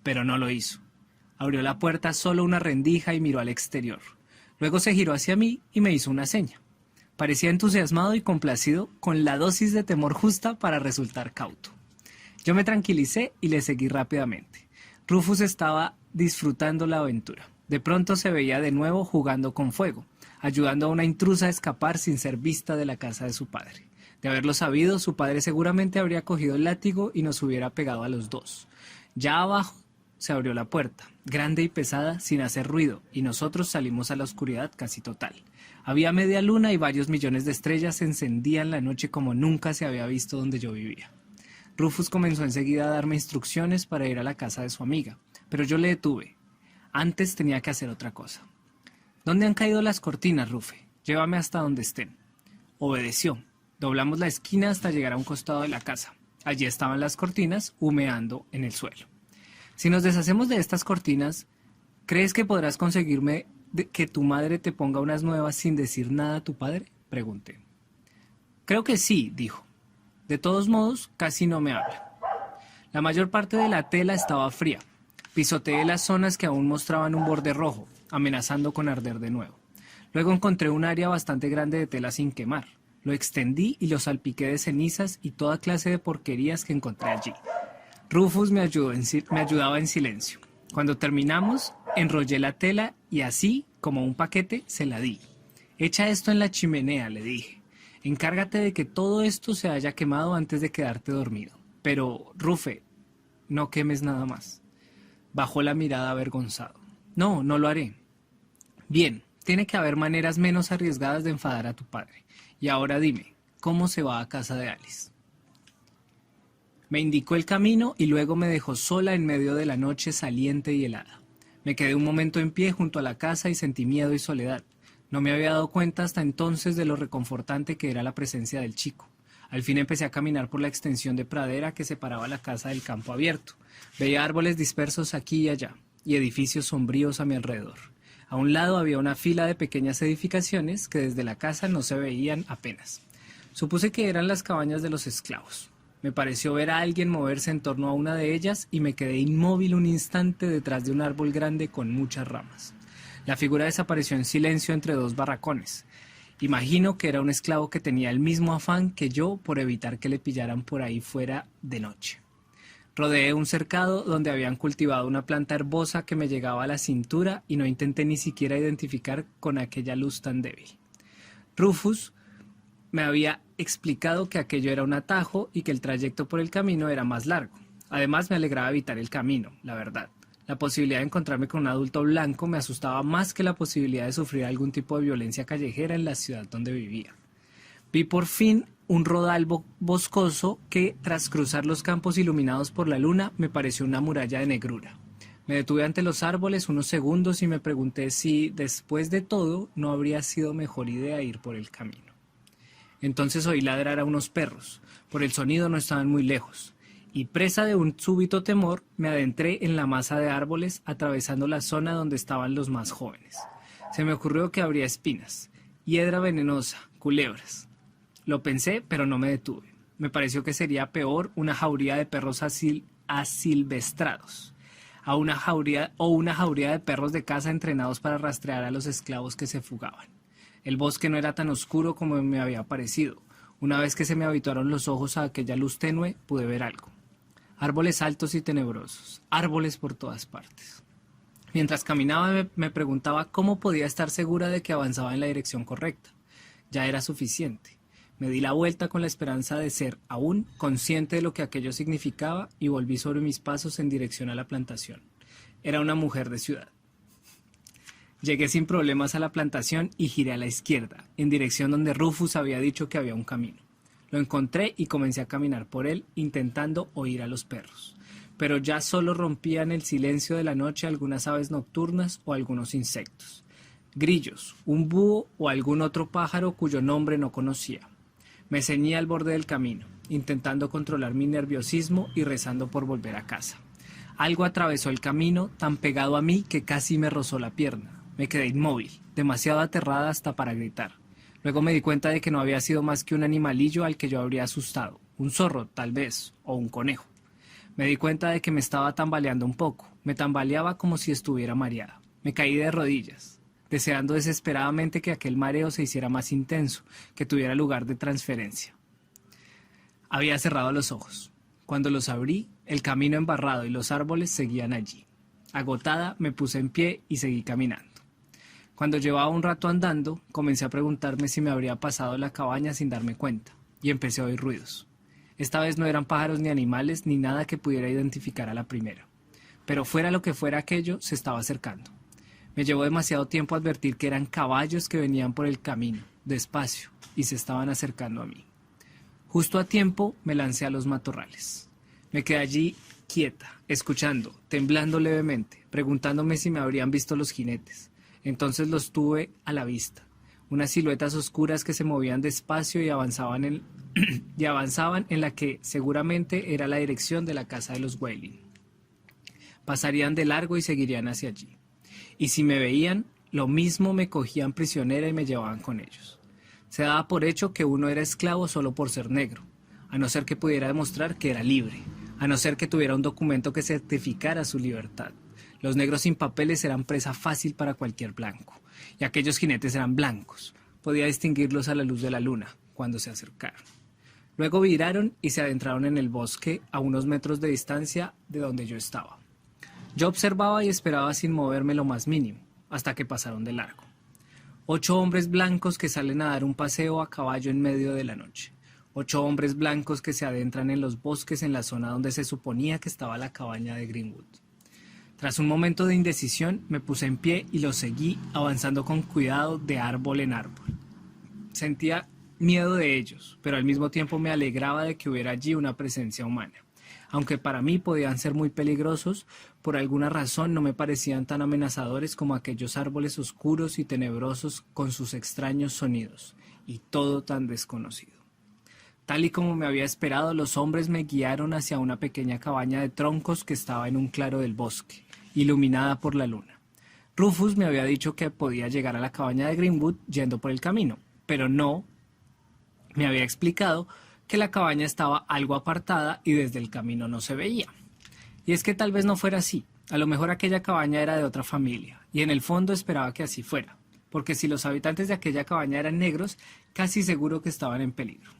S2: Pero no lo hizo. Abrió la puerta solo una rendija y miró al exterior. Luego se giró hacia mí y me hizo una seña. Parecía entusiasmado y complacido con la dosis de temor justa para resultar cauto. Yo me tranquilicé y le seguí rápidamente. Rufus estaba disfrutando la aventura. De pronto se veía de nuevo jugando con fuego, ayudando a una intrusa a escapar sin ser vista de la casa de su padre. De haberlo sabido, su padre seguramente habría cogido el látigo y nos hubiera pegado a los dos. Ya abajo se abrió la puerta, grande y pesada, sin hacer ruido, y nosotros salimos a la oscuridad casi total. Había media luna y varios millones de estrellas encendían la noche como nunca se había visto donde yo vivía. Rufus comenzó enseguida a darme instrucciones para ir a la casa de su amiga, pero yo le detuve. Antes tenía que hacer otra cosa. ¿Dónde han caído las cortinas, Rufe? Llévame hasta donde estén. Obedeció. Doblamos la esquina hasta llegar a un costado de la casa. Allí estaban las cortinas, humeando en el suelo. Si nos deshacemos de estas cortinas, ¿crees que podrás conseguirme que tu madre te ponga unas nuevas sin decir nada a tu padre?, pregunté. Creo que sí, dijo. De todos modos, casi no me habla. La mayor parte de la tela estaba fría. Pisoteé las zonas que aún mostraban un borde rojo, amenazando con arder de nuevo. Luego encontré un área bastante grande de tela sin quemar. Lo extendí y lo salpiqué de cenizas y toda clase de porquerías que encontré allí. Rufus me ayudaba en silencio. Cuando terminamos, enrollé la tela y así, como un paquete, se la di. Echa esto en la chimenea, le dije. Encárgate de que todo esto se haya quemado antes de quedarte dormido. Pero, Rufe, no quemes nada más. Bajó la mirada avergonzado. No, no lo haré. Bien, tiene que haber maneras menos arriesgadas de enfadar a tu padre. Y ahora dime, ¿cómo se va a casa de Alice? Me indicó el camino y luego me dejó sola en medio de la noche saliente y helada. Me quedé un momento en pie junto a la casa y sentí miedo y soledad. No me había dado cuenta hasta entonces de lo reconfortante que era la presencia del chico. Al fin empecé a caminar por la extensión de pradera que separaba la casa del campo abierto. Veía árboles dispersos aquí y allá, y edificios sombríos a mi alrededor. A un lado había una fila de pequeñas edificaciones que desde la casa no se veían apenas. Supuse que eran las cabañas de los esclavos. Me pareció ver a alguien moverse en torno a una de ellas y me quedé inmóvil un instante detrás de un árbol grande con muchas ramas. La figura desapareció en silencio entre dos barracones. Imagino que era un esclavo que tenía el mismo afán que yo por evitar que le pillaran por ahí fuera de noche. Rodeé un cercado donde habían cultivado una planta herbosa que me llegaba a la cintura y no intenté ni siquiera identificar con aquella luz tan débil. Rufus me había explicado que aquello era un atajo y que el trayecto por el camino era más largo. Además me alegraba evitar el camino, la verdad. La posibilidad de encontrarme con un adulto blanco me asustaba más que la posibilidad de sufrir algún tipo de violencia callejera en la ciudad donde vivía. Vi por fin un rodal boscoso que, tras cruzar los campos iluminados por la luna, me pareció una muralla de negrura. Me detuve ante los árboles unos segundos y me pregunté si, después de todo, no habría sido mejor idea ir por el camino. Entonces oí ladrar a unos perros. Por el sonido no estaban muy lejos. Y presa de un súbito temor, me adentré en la masa de árboles, atravesando la zona donde estaban los más jóvenes. Se me ocurrió que habría espinas. hiedra venenosa, culebras. Lo pensé, pero no me detuve. Me pareció que sería peor una jauría de perros asilvestrados a una jauría de perros de caza entrenados para rastrear a los esclavos que se fugaban. El bosque no era tan oscuro como me había parecido. Una vez que se me habituaron los ojos a aquella luz tenue, pude ver algo. Árboles altos y tenebrosos, árboles por todas partes. Mientras caminaba me preguntaba cómo podía estar segura de que avanzaba en la dirección correcta. Ya era suficiente. Me di la vuelta con la esperanza de ser aún consciente de lo que aquello significaba y volví sobre mis pasos en dirección a la plantación. Era una mujer de ciudad. Llegué sin problemas a la plantación y giré a la izquierda, en dirección donde Rufus había dicho que había un camino. Lo encontré y comencé a caminar por él, intentando oír a los perros. Pero ya solo rompían el silencio de la noche algunas aves nocturnas o algunos insectos. Grillos, un búho o algún otro pájaro cuyo nombre no conocía. Me ceñí al borde del camino, intentando controlar mi nerviosismo y rezando por volver a casa. Algo atravesó el camino, tan pegado a mí que casi me rozó la pierna. Me quedé inmóvil, demasiado aterrada hasta para gritar. Luego me di cuenta de que no había sido más que un animalillo al que yo habría asustado, un zorro, tal vez, o un conejo. Me di cuenta de que me estaba tambaleando un poco, me tambaleaba como si estuviera mareada. Me caí de rodillas, deseando desesperadamente que aquel mareo se hiciera más intenso, que tuviera lugar de transferencia. Había cerrado los ojos. Cuando los abrí, el camino embarrado y los árboles seguían allí. Agotada, me puse en pie y seguí caminando. Cuando llevaba un rato andando, comencé a preguntarme si me habría pasado la cabaña sin darme cuenta, y empecé a oír ruidos. Esta vez no eran pájaros ni animales ni nada que pudiera identificar a la primera. Pero fuera lo que fuera aquello, se estaba acercando. Me llevó demasiado tiempo advertir que eran caballos que venían por el camino, despacio, y se estaban acercando a mí. Justo a tiempo me lancé a los matorrales. Me quedé allí quieta, escuchando, temblando levemente, preguntándome si me habrían visto los jinetes. Entonces los tuve a la vista, unas siluetas oscuras que se movían despacio y avanzaban en la que seguramente era la dirección de la casa de los Wailing. Pasarían de largo y seguirían hacia allí. Y si me veían, lo mismo me cogían prisionera y me llevaban con ellos. Se daba por hecho que uno era esclavo solo por ser negro, a no ser que pudiera demostrar que era libre, a no ser que tuviera un documento que certificara su libertad. Los negros sin papeles eran presa fácil para cualquier blanco, y aquellos jinetes eran blancos. Podía distinguirlos a la luz de la luna, cuando se acercaron. Luego viraron y se adentraron en el bosque a unos metros de distancia de donde yo estaba. Yo observaba y esperaba sin moverme lo más mínimo, hasta que pasaron de largo. 8 hombres blancos que salen a dar un paseo a caballo en medio de la noche. 8 hombres blancos que se adentran en los bosques en la zona donde se suponía que estaba la cabaña de Greenwood. Tras un momento de indecisión, me puse en pie y los seguí, avanzando con cuidado de árbol en árbol. Sentía miedo de ellos, pero al mismo tiempo me alegraba de que hubiera allí una presencia humana. Aunque para mí podían ser muy peligrosos, por alguna razón no me parecían tan amenazadores como aquellos árboles oscuros y tenebrosos con sus extraños sonidos, y todo tan desconocido. Tal y como me había esperado, los hombres me guiaron hacia una pequeña cabaña de troncos que estaba en un claro del bosque, iluminada por la luna. Rufus me había dicho que podía llegar a la cabaña de Greenwood yendo por el camino, pero no me había explicado que la cabaña estaba algo apartada y desde el camino no se veía. Y es que tal vez no fuera así. A lo mejor aquella cabaña era de otra familia, y en el fondo esperaba que así fuera, porque si los habitantes de aquella cabaña eran negros, casi seguro que estaban en peligro.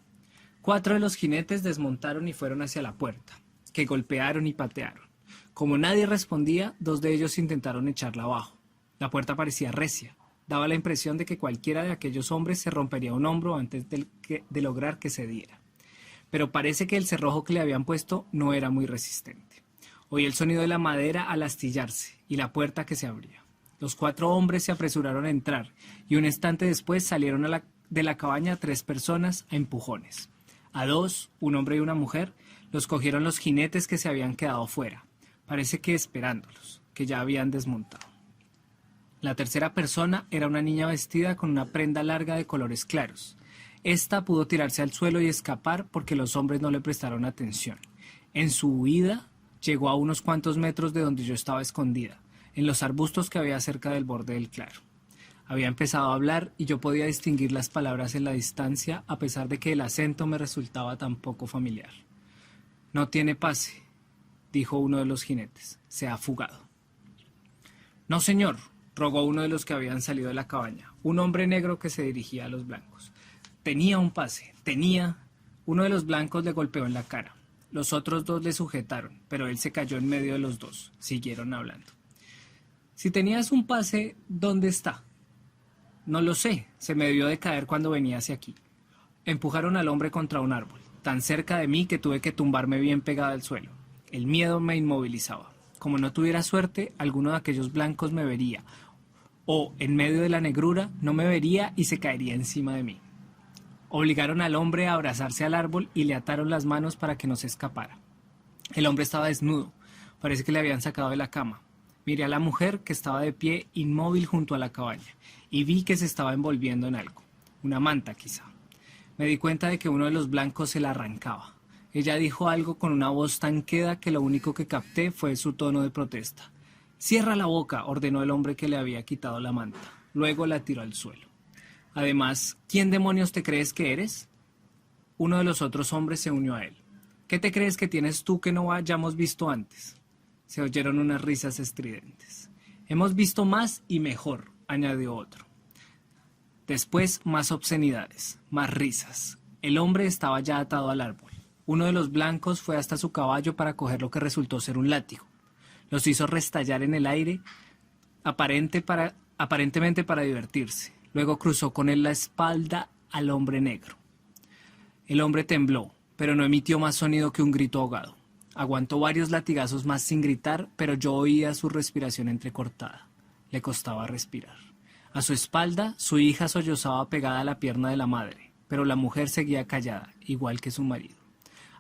S2: 4 de los jinetes desmontaron y fueron hacia la puerta, que golpearon y patearon. Como nadie respondía, 2 de ellos intentaron echarla abajo. La puerta parecía recia. Daba la impresión de que cualquiera de aquellos hombres se rompería un hombro antes de lograr que cediera. Pero parece que el cerrojo que le habían puesto no era muy resistente. Oí el sonido de la madera al astillarse y la puerta que se abría. Los 4 hombres se apresuraron a entrar y un instante después salieron de la cabaña 3 personas a empujones. A 2, un hombre y una mujer, los cogieron los jinetes que se habían quedado fuera. Parece que esperándolos, que ya habían desmontado. La tercera persona era una niña vestida con una prenda larga de colores claros. Esta pudo tirarse al suelo y escapar porque los hombres no le prestaron atención. En su huida, llegó a unos cuantos metros de donde yo estaba escondida, en los arbustos que había cerca del borde del claro. Había empezado a hablar y yo podía distinguir las palabras en la distancia a pesar de que el acento me resultaba tan poco familiar. «No tiene pase», dijo uno de los jinetes. «Se ha fugado». «No, señor», rogó uno de los que habían salido de la cabaña, un hombre negro que se dirigía a los blancos. «Tenía un pase, tenía...» Uno de los blancos le golpeó en la cara. Los otros dos le sujetaron, pero él se cayó en medio de los dos. Siguieron hablando. «Si tenías un pase, ¿dónde está?» «No lo sé, se me debió de caer cuando venía hacia aquí». Empujaron al hombre contra un árbol, tan cerca de mí que tuve que tumbarme bien pegada al suelo. El miedo me inmovilizaba. Como no tuviera suerte, alguno de aquellos blancos me vería, o, en medio de la negrura, no me vería y se caería encima de mí. Obligaron al hombre a abrazarse al árbol y le ataron las manos para que no se escapara. El hombre estaba desnudo, parece que le habían sacado de la cama. Miré a la mujer que estaba de pie inmóvil junto a la cabaña y vi que se estaba envolviendo en algo, una manta quizá. Me di cuenta de que uno de los blancos se la arrancaba. Ella dijo algo con una voz tan queda que lo único que capté fue su tono de protesta. «Cierra la boca», ordenó el hombre que le había quitado la manta. Luego la tiró al suelo. Además, ¿quién demonios te crees que eres? Uno de los otros hombres se unió a él. ¿Qué te crees que tienes tú que no hayamos visto antes? Se oyeron unas risas estridentes. Hemos visto más y mejor, añadió otro. Después más obscenidades, más risas. El hombre estaba ya atado al árbol. Uno de los blancos fue hasta su caballo para coger lo que resultó ser un látigo. Los hizo restallar en el aire, aparentemente para divertirse. Luego cruzó con él la espalda al hombre negro. El hombre tembló, pero no emitió más sonido que un grito ahogado. Aguantó varios latigazos más sin gritar, pero yo oía su respiración entrecortada. Le costaba respirar. A su espalda, su hija sollozaba pegada a la pierna de la madre, pero la mujer seguía callada, igual que su marido.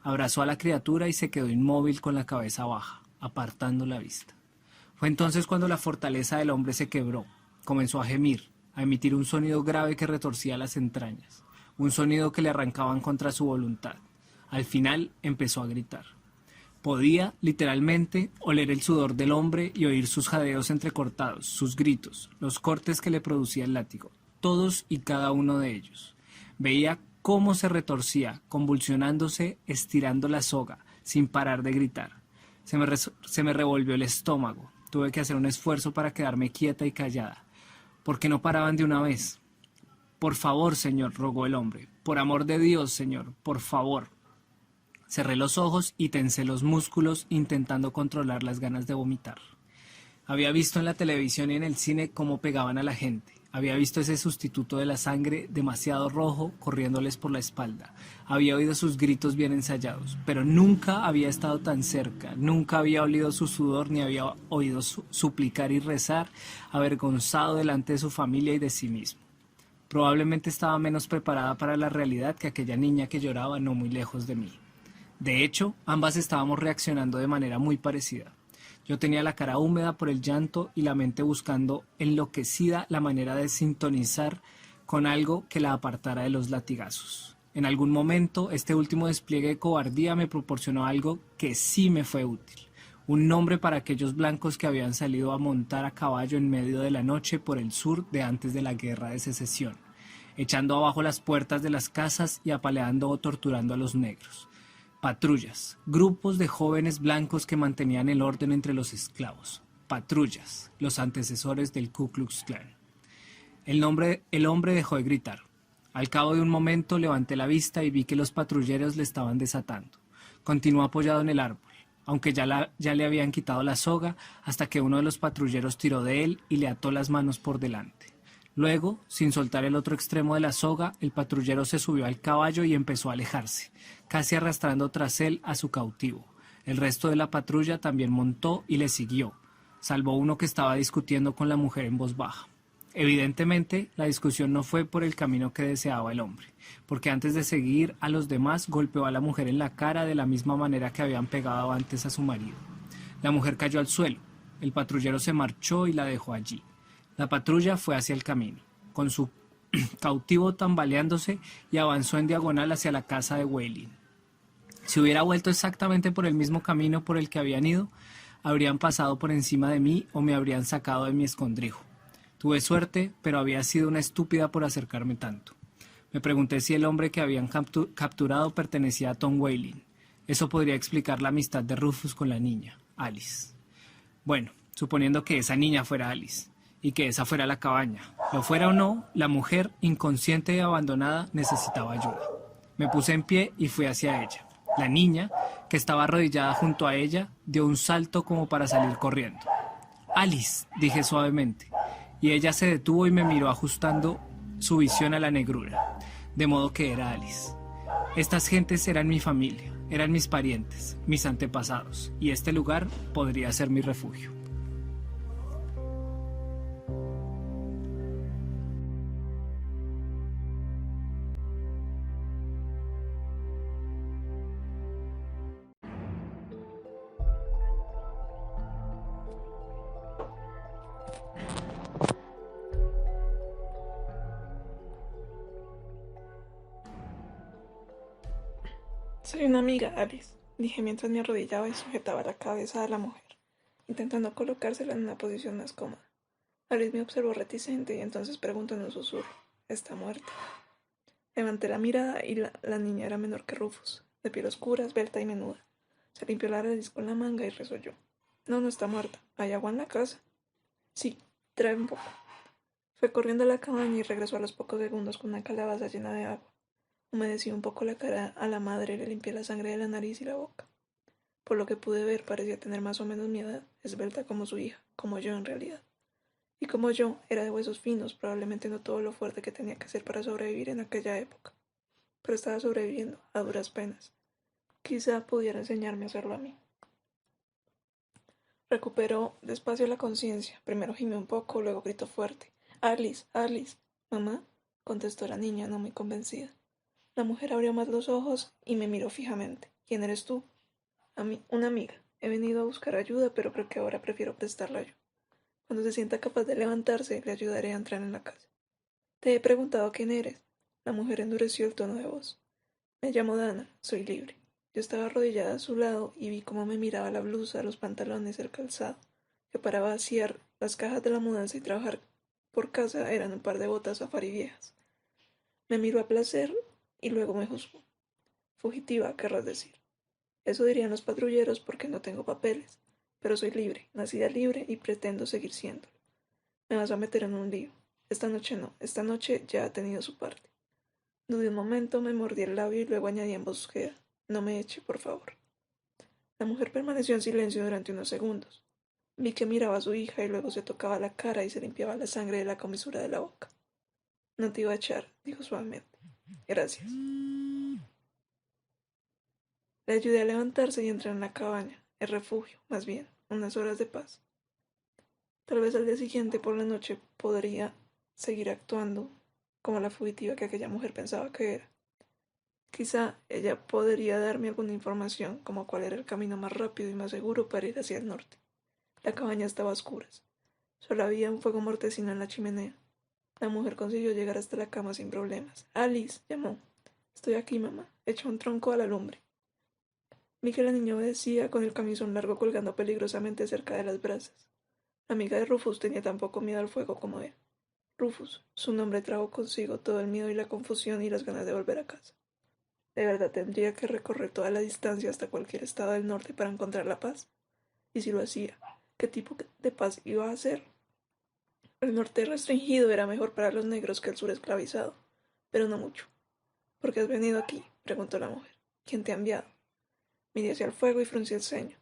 S2: Abrazó a la criatura y se quedó inmóvil con la cabeza baja, apartando la vista. Fue entonces cuando la fortaleza del hombre se quebró. Comenzó a gemir, a emitir un sonido grave que retorcía las entrañas, un sonido que le arrancaban contra su voluntad. Al final empezó a gritar. Podía, literalmente, oler el sudor del hombre y oír sus jadeos entrecortados, sus gritos, los cortes que le producía el látigo, todos y cada uno de ellos. Veía cómo se retorcía, convulsionándose, estirando la soga, sin parar de gritar. Se me revolvió el estómago. Tuve que hacer un esfuerzo para quedarme quieta y callada. Porque no paraban de una vez. «Por favor, señor», rogó el hombre. «Por amor de Dios, señor, por favor». Cerré los ojos y tensé los músculos intentando controlar las ganas de vomitar. Había visto en la televisión y en el cine cómo pegaban a la gente. Había visto ese sustituto de la sangre demasiado rojo corriéndoles por la espalda. Había oído sus gritos bien ensayados, pero nunca había estado tan cerca, nunca había olido su sudor ni había oído suplicar y rezar, avergonzado delante de su familia y de sí mismo. Probablemente estaba menos preparada para la realidad que aquella niña que lloraba no muy lejos de mí. De hecho, ambas estábamos reaccionando de manera muy parecida. Yo tenía la cara húmeda por el llanto y la mente buscando enloquecida la manera de sintonizar con algo que la apartara de los latigazos. En algún momento, este último despliegue de cobardía me proporcionó algo que sí me fue útil. Un nombre para aquellos blancos que habían salido a montar a caballo en medio de la noche por el sur de antes de la Guerra de Secesión, echando abajo las puertas de las casas y apaleando o torturando a los negros. Patrullas, grupos de jóvenes blancos que mantenían el orden entre los esclavos. Patrullas, los antecesores del Ku Klux Klan. El hombre dejó de gritar. Al cabo de un momento levanté la vista y vi que los patrulleros le estaban desatando. Continuó apoyado en el árbol, aunque ya le habían quitado la soga, hasta que uno de los patrulleros tiró de él y le ató las manos por delante. Luego, sin soltar el otro extremo de la soga, el patrullero se subió al caballo y empezó a alejarse, casi arrastrando tras él a su cautivo. El resto de la patrulla también montó y le siguió, salvo uno que estaba discutiendo con la mujer en voz baja. Evidentemente, la discusión no fue por el camino que deseaba el hombre, porque antes de seguir a los demás golpeó a la mujer en la cara de la misma manera que habían pegado antes a su marido. La mujer cayó al suelo, el patrullero se marchó y la dejó allí. La patrulla fue hacia el camino, con su cautivo tambaleándose, y avanzó en diagonal hacia la casa de Wheeling. Si hubiera vuelto exactamente por el mismo camino por el que habían ido, habrían pasado por encima de mí o me habrían sacado de mi escondrijo. Tuve suerte, pero había sido una estúpida por acercarme tanto. Me pregunté si el hombre que habían capturado pertenecía a Tom Whaling. Eso podría explicar la amistad de Rufus con la niña, Alice. Bueno, suponiendo que esa niña fuera Alice, y que esa fuera la cabaña. Lo fuera o no, la mujer, inconsciente y abandonada, necesitaba ayuda. Me puse en pie y fui hacia ella. La niña, que estaba arrodillada junto a ella, dio un salto como para salir corriendo. «Alice», dije suavemente, y ella se detuvo y me miró ajustando su visión a la negrura, de modo que era Alice. Estas gentes eran mi familia, eran mis parientes, mis antepasados, y este lugar podría ser mi refugio.
S1: Soy una amiga, Alice, dije mientras me arrodillaba y sujetaba la cabeza de la mujer, intentando colocársela en una posición más cómoda. Alice me observó reticente y entonces preguntó en un susurro: ¿está muerta? Levanté la mirada y la niña era menor que Rufus, de piel oscura, esbelta y menuda. Se limpió la nariz con la manga y resolló. No, no está muerta. ¿Hay agua en la casa? Sí, trae un poco. Fue corriendo a la cabaña y regresó a los pocos segundos con una calabaza llena de agua. Humedecí un poco la cara a la madre y le limpié la sangre de la nariz y la boca. Por lo que pude ver, parecía tener más o menos mi edad, esbelta como su hija, como yo en realidad. Y como yo, era de huesos finos, probablemente no todo lo fuerte que tenía que ser para sobrevivir en aquella época. Pero estaba sobreviviendo, a duras penas. Quizá pudiera enseñarme a hacerlo a mí. Recuperó despacio la conciencia. Primero gimió un poco, luego gritó fuerte: «Alice, Alice». «¿Mamá?», contestó la niña, no muy convencida. La mujer abrió más los ojos y me miró fijamente. «¿Quién eres tú?» «Una amiga. He venido a buscar ayuda, pero creo que ahora prefiero prestarla yo. Cuando se sienta capaz de levantarse, le ayudaré a entrar en la casa». «Te he preguntado quién eres». La mujer endureció el tono de voz. «Me llamo Dana. Soy libre». Yo estaba arrodillada a su lado y vi cómo me miraba la blusa, los pantalones, el calzado, que para vaciar las cajas de la mudanza y trabajar por casa eran un par de botas safari viejas. Me miró a placer y luego me juzgó. «Fugitiva, querrás decir». «Eso dirían los patrulleros porque no tengo papeles, pero soy libre, nacida libre y pretendo seguir siéndolo. Me vas a meter en un lío. Esta noche no, esta noche ya ha tenido su parte». Dudé un momento, me mordí el labio y luego añadí en voz queda: «No me eche, por favor». La mujer permaneció en silencio durante unos segundos. Vi que miraba a su hija y luego se tocaba la cara y se limpiaba la sangre de la comisura de la boca. «No te iba a echar», dijo suavemente. «Gracias». Le ayudé a levantarse y entré en la cabaña, el refugio, más bien, unas horas de paz. Tal vez al día siguiente por la noche podría seguir actuando como la fugitiva que aquella mujer pensaba que era. Quizá ella podría darme alguna información, como cuál era el camino más rápido y más seguro para ir hacia el norte. La cabaña estaba a oscuras. Solo había un fuego mortecino en la chimenea. La mujer consiguió llegar hasta la cama sin problemas. «Alice», llamó. «Estoy aquí, mamá». Echó un tronco a la lumbre. Vi que la niña obedecía, con el camisón largo colgando peligrosamente cerca de las brasas. La amiga de Rufus tenía tan poco miedo al fuego como él. Rufus, su nombre trajo consigo todo el miedo y la confusión y las ganas de volver a casa. ¿De verdad tendría que recorrer toda la distancia hasta cualquier estado del norte para encontrar la paz? Y si lo hacía, ¿qué tipo de paz iba a hacer? El norte restringido era mejor para los negros que el sur esclavizado, pero no mucho. ¿Por qué has venido aquí?, preguntó la mujer. ¿Quién te ha enviado? Miré hacia el fuego y fruncí el ceño.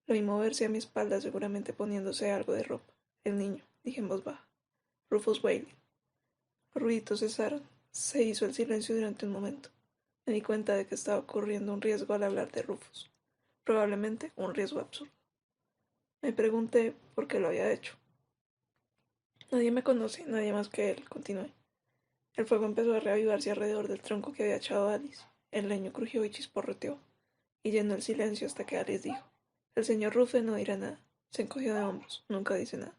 S1: Lo vi moverse a mi espalda, seguramente poniéndose algo de ropa. «El niño», dije en voz baja. «Rufus Whaling». Los ruiditos cesaron. Se hizo el silencio durante un momento. Me di cuenta de que estaba ocurriendo un riesgo al hablar de Rufus. Probablemente un riesgo absurdo. Me pregunté por qué lo había hecho. «Nadie me conoce, nadie más que él», continué. El fuego empezó a reavivarse alrededor del tronco que había echado Alice. El leño crujió y chisporroteó, y llenó el silencio hasta que Alice dijo: «El señor Rufe no dirá nada». Se encogió de hombros. Nunca dice nada.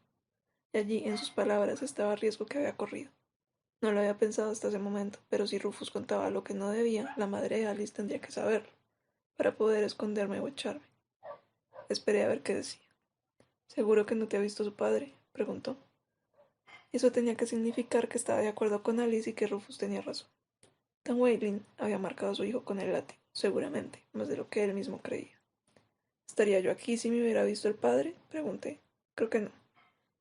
S1: Y allí, en sus palabras, estaba el riesgo que había corrido. No lo había pensado hasta ese momento, pero si Rufus contaba lo que no debía, la madre de Alice tendría que saberlo, para poder esconderme o echarme. Esperé a ver qué decía. «¿Seguro que no te ha visto su padre?», preguntó. Eso tenía que significar que estaba de acuerdo con Alice y que Rufus tenía razón. Tom Waitley había marcado a su hijo con el látigo, seguramente, más de lo que él mismo creía. ¿Estaría yo aquí si me hubiera visto el padre?, pregunté. Creo que no.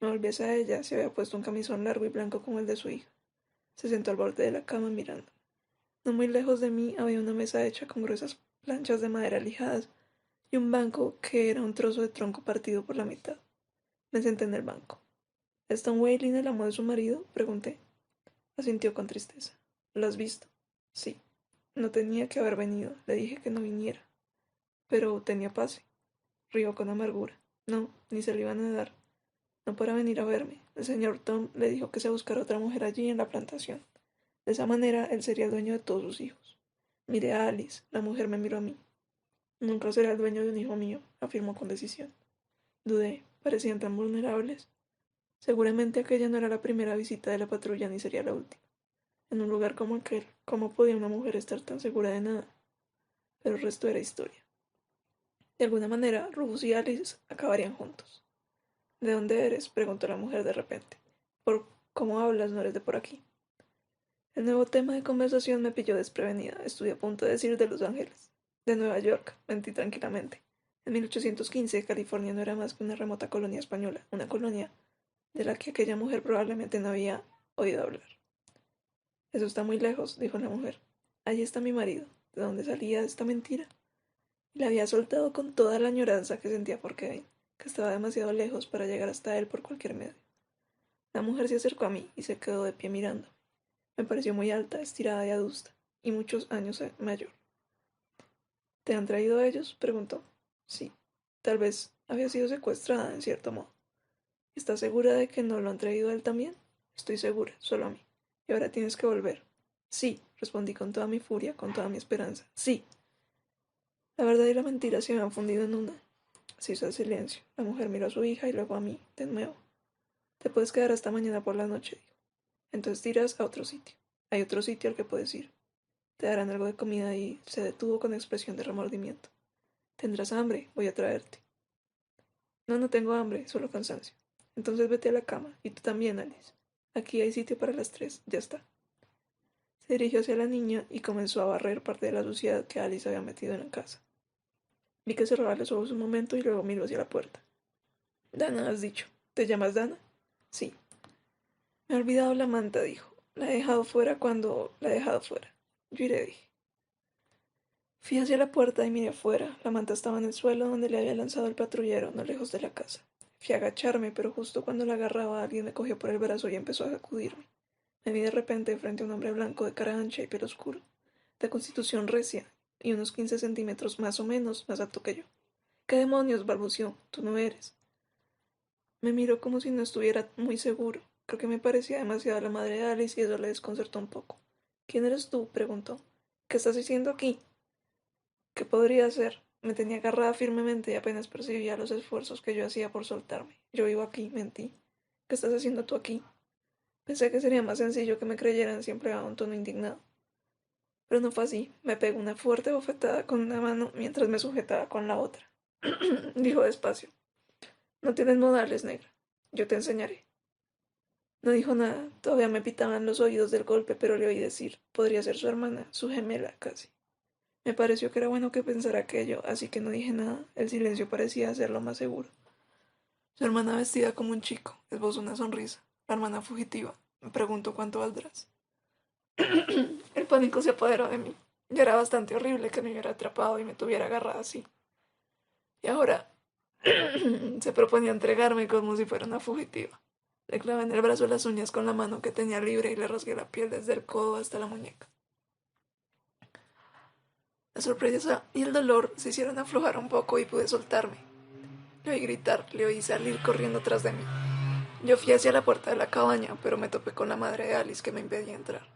S1: Me volví hacia ella, se había puesto un camisón largo y blanco como el de su hija. Se sentó al borde de la cama mirando. No muy lejos de mí había una mesa hecha con gruesas planchas de madera lijadas y un banco que era un trozo de tronco partido por la mitad. Me senté en el banco. ¿Es Tom Waitley el amo de su marido?, pregunté. Asintió con tristeza. ¿Lo has visto? Sí. No tenía que haber venido. Le dije que no viniera. Pero tenía pase. Rió con amargura. No, ni se lo iban a dar. No para venir a verme. El señor Tom le dijo que se buscara otra mujer allí en la plantación. De esa manera él sería el dueño de todos sus hijos. Miré a Alice. La mujer me miró a mí. Nunca será el dueño de un hijo mío, afirmó con decisión. Dudé. Parecían tan vulnerables. Seguramente aquella no era la primera visita de la patrulla ni sería la última. En un lugar como aquel, ¿cómo podía una mujer estar tan segura de nada? Pero el resto era historia. De alguna manera, Rufus y Alice acabarían juntos. ¿De dónde eres?, preguntó la mujer de repente. Por cómo hablas, no eres de por aquí. El nuevo tema de conversación me pilló desprevenida. Estuve a punto de decir de Los Ángeles. De Nueva York, mentí tranquilamente. En 1815, California no era más que una remota colonia española, una colonia de la que aquella mujer probablemente no había oído hablar. Eso está muy lejos, dijo la mujer. Allí está mi marido. ¿De dónde salía esta mentira? Y la había soltado con toda la añoranza que sentía por Kevin, que estaba demasiado lejos para llegar hasta él por cualquier medio. La mujer se acercó a mí y se quedó de pie mirando. Me pareció muy alta, estirada y adusta, y muchos años mayor. ¿Te han traído a ellos?, preguntó. Sí. Tal vez había sido secuestrada, en cierto modo. ¿Estás segura de que no lo han traído a él también? Estoy segura, solo a mí. Y ahora tienes que volver. Sí, respondí con toda mi furia, con toda mi esperanza. Sí. La verdad y la mentira se habían fundido en una. Se hizo el silencio. La mujer miró a su hija y luego a mí, de nuevo. Te puedes quedar hasta mañana por la noche, dijo. Entonces irás a otro sitio. Hay otro sitio al que puedes ir. Te darán algo de comida y se detuvo con expresión de remordimiento. ¿Tendrás hambre? Voy a traerte. No, no tengo hambre, solo cansancio. Entonces vete a la cama, y tú también, Alice. Aquí hay sitio para las 3, ya está. Se dirigió hacia la niña y comenzó a barrer parte de la suciedad que Alice había metido en la casa. Vi que cerraba los ojos un momento y luego miró hacia la puerta. Dana, has dicho. ¿Te llamas Dana? Sí. Me he olvidado la manta, dijo. La he dejado fuera cuando la he dejado fuera. Yo iré, dije. Fui hacia la puerta y miré afuera. La manta estaba en el suelo donde le había lanzado el patrullero, no lejos de la casa. Fui a agacharme, pero justo cuando la agarraba alguien me cogió por el brazo y empezó a sacudirme. Me vi de repente frente a un hombre blanco de cara ancha y pelo oscuro, de constitución recia, y unos 15 centímetros más o menos más alto que yo. ¿Qué demonios?, balbuceó. Tú no eres. Me miró como si no estuviera muy seguro. Creo que me parecía demasiado la madre de Alice y eso le desconcertó un poco. ¿Quién eres tú?, preguntó. ¿Qué estás haciendo aquí? ¿Qué podría hacer? Me tenía agarrada firmemente y apenas percibía los esfuerzos que yo hacía por soltarme. Yo vivo aquí, mentí. ¿Qué estás haciendo tú aquí? Pensé que sería más sencillo que me creyeran, siempre a un tono indignado. Pero no fue así. Me pegó una fuerte bofetada con una mano mientras me sujetaba con la otra. Dijo despacio. No tienes modales, negra. Yo te enseñaré. No dijo nada. Todavía me pitaban los oídos del golpe, pero le oí decir. Podría ser su hermana, su gemela, casi. Me pareció que era bueno que pensara aquello, así que no dije nada. El silencio parecía ser lo más seguro. Su hermana vestida como un chico, esbozó una sonrisa. La hermana fugitiva. Me preguntó cuánto valdrás. El pánico se apoderó de mí. Ya era bastante horrible que me hubiera atrapado y me tuviera agarrada así. Y ahora se proponía entregarme como si fuera una fugitiva. Le clavé en el brazo las uñas con la mano que tenía libre y le rasgué la piel desde el codo hasta la muñeca. La sorpresa y el dolor se hicieron aflojar un poco y pude soltarme. Le oí gritar, le oí salir corriendo tras de mí. Yo fui hacia la puerta de la cabaña, pero me topé con la madre de Alice que me impedía entrar.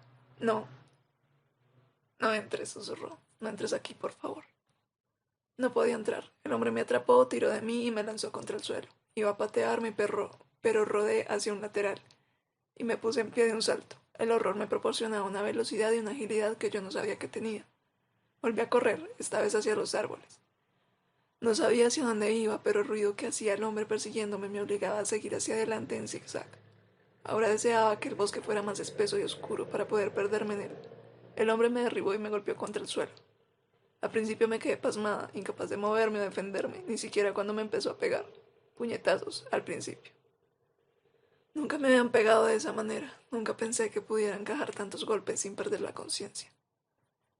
S1: No. No entres, susurró. No entres aquí, por favor. No podía entrar. El hombre me atrapó, tiró de mí y me lanzó contra el suelo. Iba a patearme, pero rodé hacia un lateral y me puse en pie de un salto. El horror me proporcionaba una velocidad y una agilidad que yo no sabía que tenía. Volví a correr, esta vez hacia los árboles. No sabía hacia dónde iba, pero el ruido que hacía el hombre persiguiéndome me obligaba a seguir hacia adelante en zigzag. Ahora deseaba que el bosque fuera más espeso y oscuro para poder perderme en él. El hombre me derribó y me golpeó contra el suelo. Al principio me quedé pasmada, incapaz de moverme o defenderme, ni siquiera cuando me empezó a pegar. Puñetazos, al principio. Nunca me habían pegado de esa manera. Nunca pensé que pudiera encajar tantos golpes sin perder la conciencia.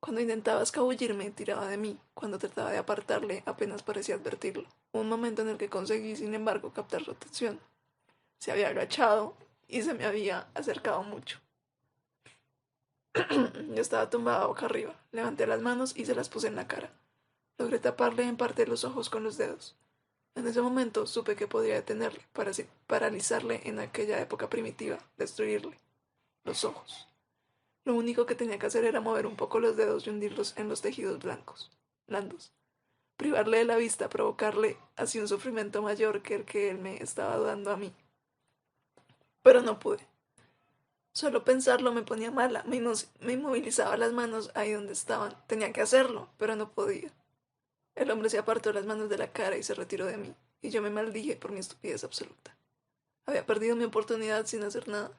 S1: Cuando intentaba escabullirme, tiraba de mí. Cuando trataba de apartarle, apenas parecía advertirlo. Hubo un momento en el que conseguí, sin embargo, captar su atención. Se había agachado y se me había acercado mucho. Yo estaba tumbada boca arriba. Levanté las manos y se las puse en la cara. Logré taparle en parte los ojos con los dedos. En ese momento supe que podría detenerle, paralizarle en aquella época primitiva, destruirle los ojos. Lo único que tenía que hacer era mover un poco los dedos y hundirlos en los tejidos blandos. Privarle de la vista, provocarle así un sufrimiento mayor que el que él me estaba dando a mí. Pero no pude. Solo pensarlo me ponía mala, me inmovilizaba las manos ahí donde estaban. Tenía que hacerlo, pero no podía. El hombre se apartó las manos de la cara y se retiró de mí, y yo me maldije por mi estupidez absoluta. Había perdido mi oportunidad sin hacer nada.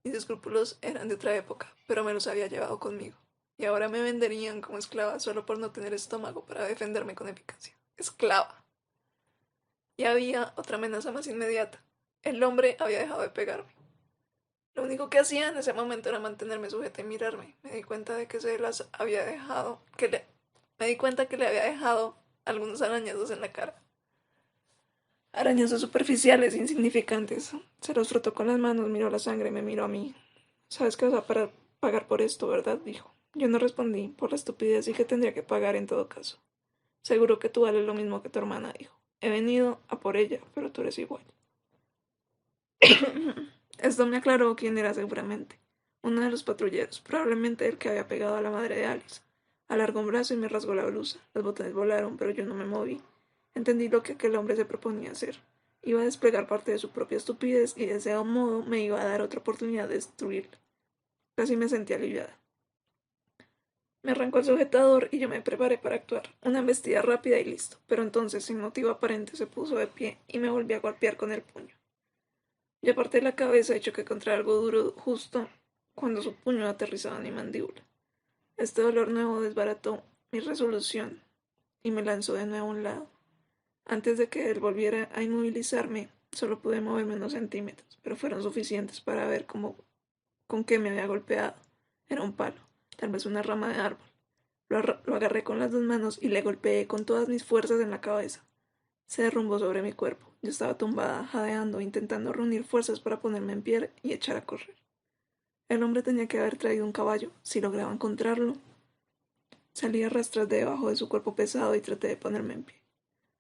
S1: Mis escrúpulos eran de otra época, pero me los había llevado conmigo, y ahora me venderían como esclava solo por no tener estómago para defenderme con eficacia. ¡Esclava! Y había otra amenaza más inmediata. El hombre había dejado de pegarme. Lo único que hacía en ese momento era mantenerme sujeta y mirarme. Me di cuenta de que se las había dejado, me di cuenta que le había dejado algunos arañazos en la cara. Arañazos superficiales, insignificantes. Se los frotó con las manos, miró la sangre y me miró a mí. ¿Sabes que vas a pagar por esto, verdad?, dijo. Yo no respondí, por la estupidez y que tendría que pagar en todo caso. Seguro que tú vales lo mismo que tu hermana, dijo. He venido a por ella, pero tú eres igual. Esto me aclaró quién era seguramente. Uno de los patrulleros, probablemente el que había pegado a la madre de Alice. Alargó un brazo y me rasgó la blusa. Los botones volaron, pero yo no me moví. Entendí lo que aquel hombre se proponía hacer. Iba a desplegar parte de su propia estupidez y de ese modo me iba a dar otra oportunidad de destruirla. Casi me sentí aliviada. Me arrancó el sujetador y yo me preparé para actuar. Una embestida rápida y listo. Pero entonces, sin motivo aparente, se puso de pie y me volvió a golpear con el puño. Yo aparté la cabeza y choqué contra algo duro justo cuando su puño aterrizaba en mi mandíbula. Este dolor nuevo desbarató mi resolución y me lanzó de nuevo a un lado. Antes de que él volviera a inmovilizarme, solo pude moverme unos centímetros, pero fueron suficientes para ver con qué me había golpeado. Era un palo, tal vez una rama de árbol. Lo agarré con las dos manos y le golpeé con todas mis fuerzas en la cabeza. Se derrumbó sobre mi cuerpo. Yo estaba tumbada, jadeando, intentando reunir fuerzas para ponerme en pie y echar a correr. El hombre tenía que haber traído un caballo. Si lograba encontrarlo. Salí a rastras de debajo de su cuerpo pesado y traté de ponerme en pie.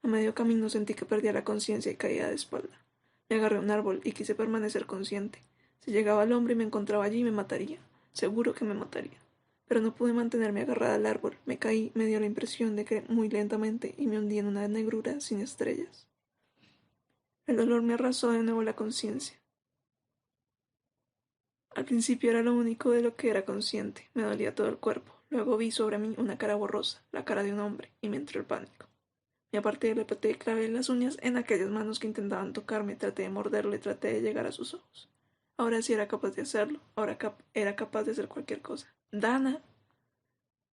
S1: A medio camino sentí que perdía la conciencia y caía de espalda. Me agarré a un árbol y quise permanecer consciente. Si llegaba el hombre y me encontraba allí, me mataría. Seguro que me mataría. Pero no pude mantenerme agarrada al árbol. Me caí, me dio la impresión de que muy lentamente y me hundí en una negrura sin estrellas. El dolor me arrasó de nuevo la conciencia. Al principio era lo único de lo que era consciente. Me dolía todo el cuerpo. Luego vi sobre mí una cara borrosa, la cara de un hombre, y me entró el pánico. Me aparté, le apreté y clavé las uñas en aquellas manos que intentaban tocarme. Traté de morderle, traté de llegar a sus ojos. Ahora sí era capaz de hacerlo. Ahora era capaz de hacer cualquier cosa. ¡Dana!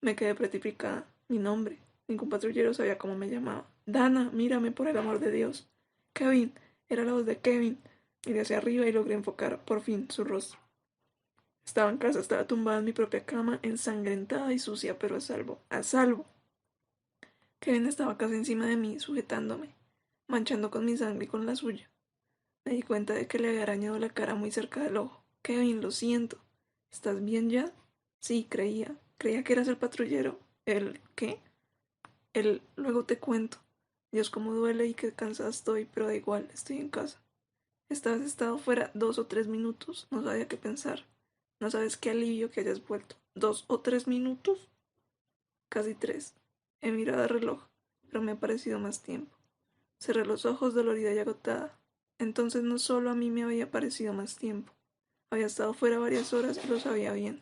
S1: Me quedé petrificada. Mi nombre. Ningún patrullero sabía cómo me llamaba. ¡Dana! Mírame, por el amor de Dios. Kevin. Era la voz de Kevin. Miré hacia arriba y logré enfocar, por fin, su rostro. Estaba en casa, estaba tumbada en mi propia cama, ensangrentada y sucia, pero a salvo. ¡A salvo! Kevin estaba casi encima de mí, sujetándome, manchando con mi sangre y con la suya. Me di cuenta de que le había arañado la cara muy cerca del ojo. Kevin, lo siento. ¿Estás bien ya? Sí, creía. Creía que eras el patrullero. ¿El qué? Luego te cuento. Dios, cómo duele y qué cansada estoy, pero da igual, estoy en casa. Estabas estado fuera 2 o 3 minutos. No sabía qué pensar. No sabes qué alivio que hayas vuelto. 2 o 3 minutos. Casi 3. He mirado el reloj, pero me ha parecido más tiempo. Cerré los ojos dolorida y agotada. Entonces no solo a mí me había parecido más tiempo. Había estado fuera varias horas y lo sabía bien,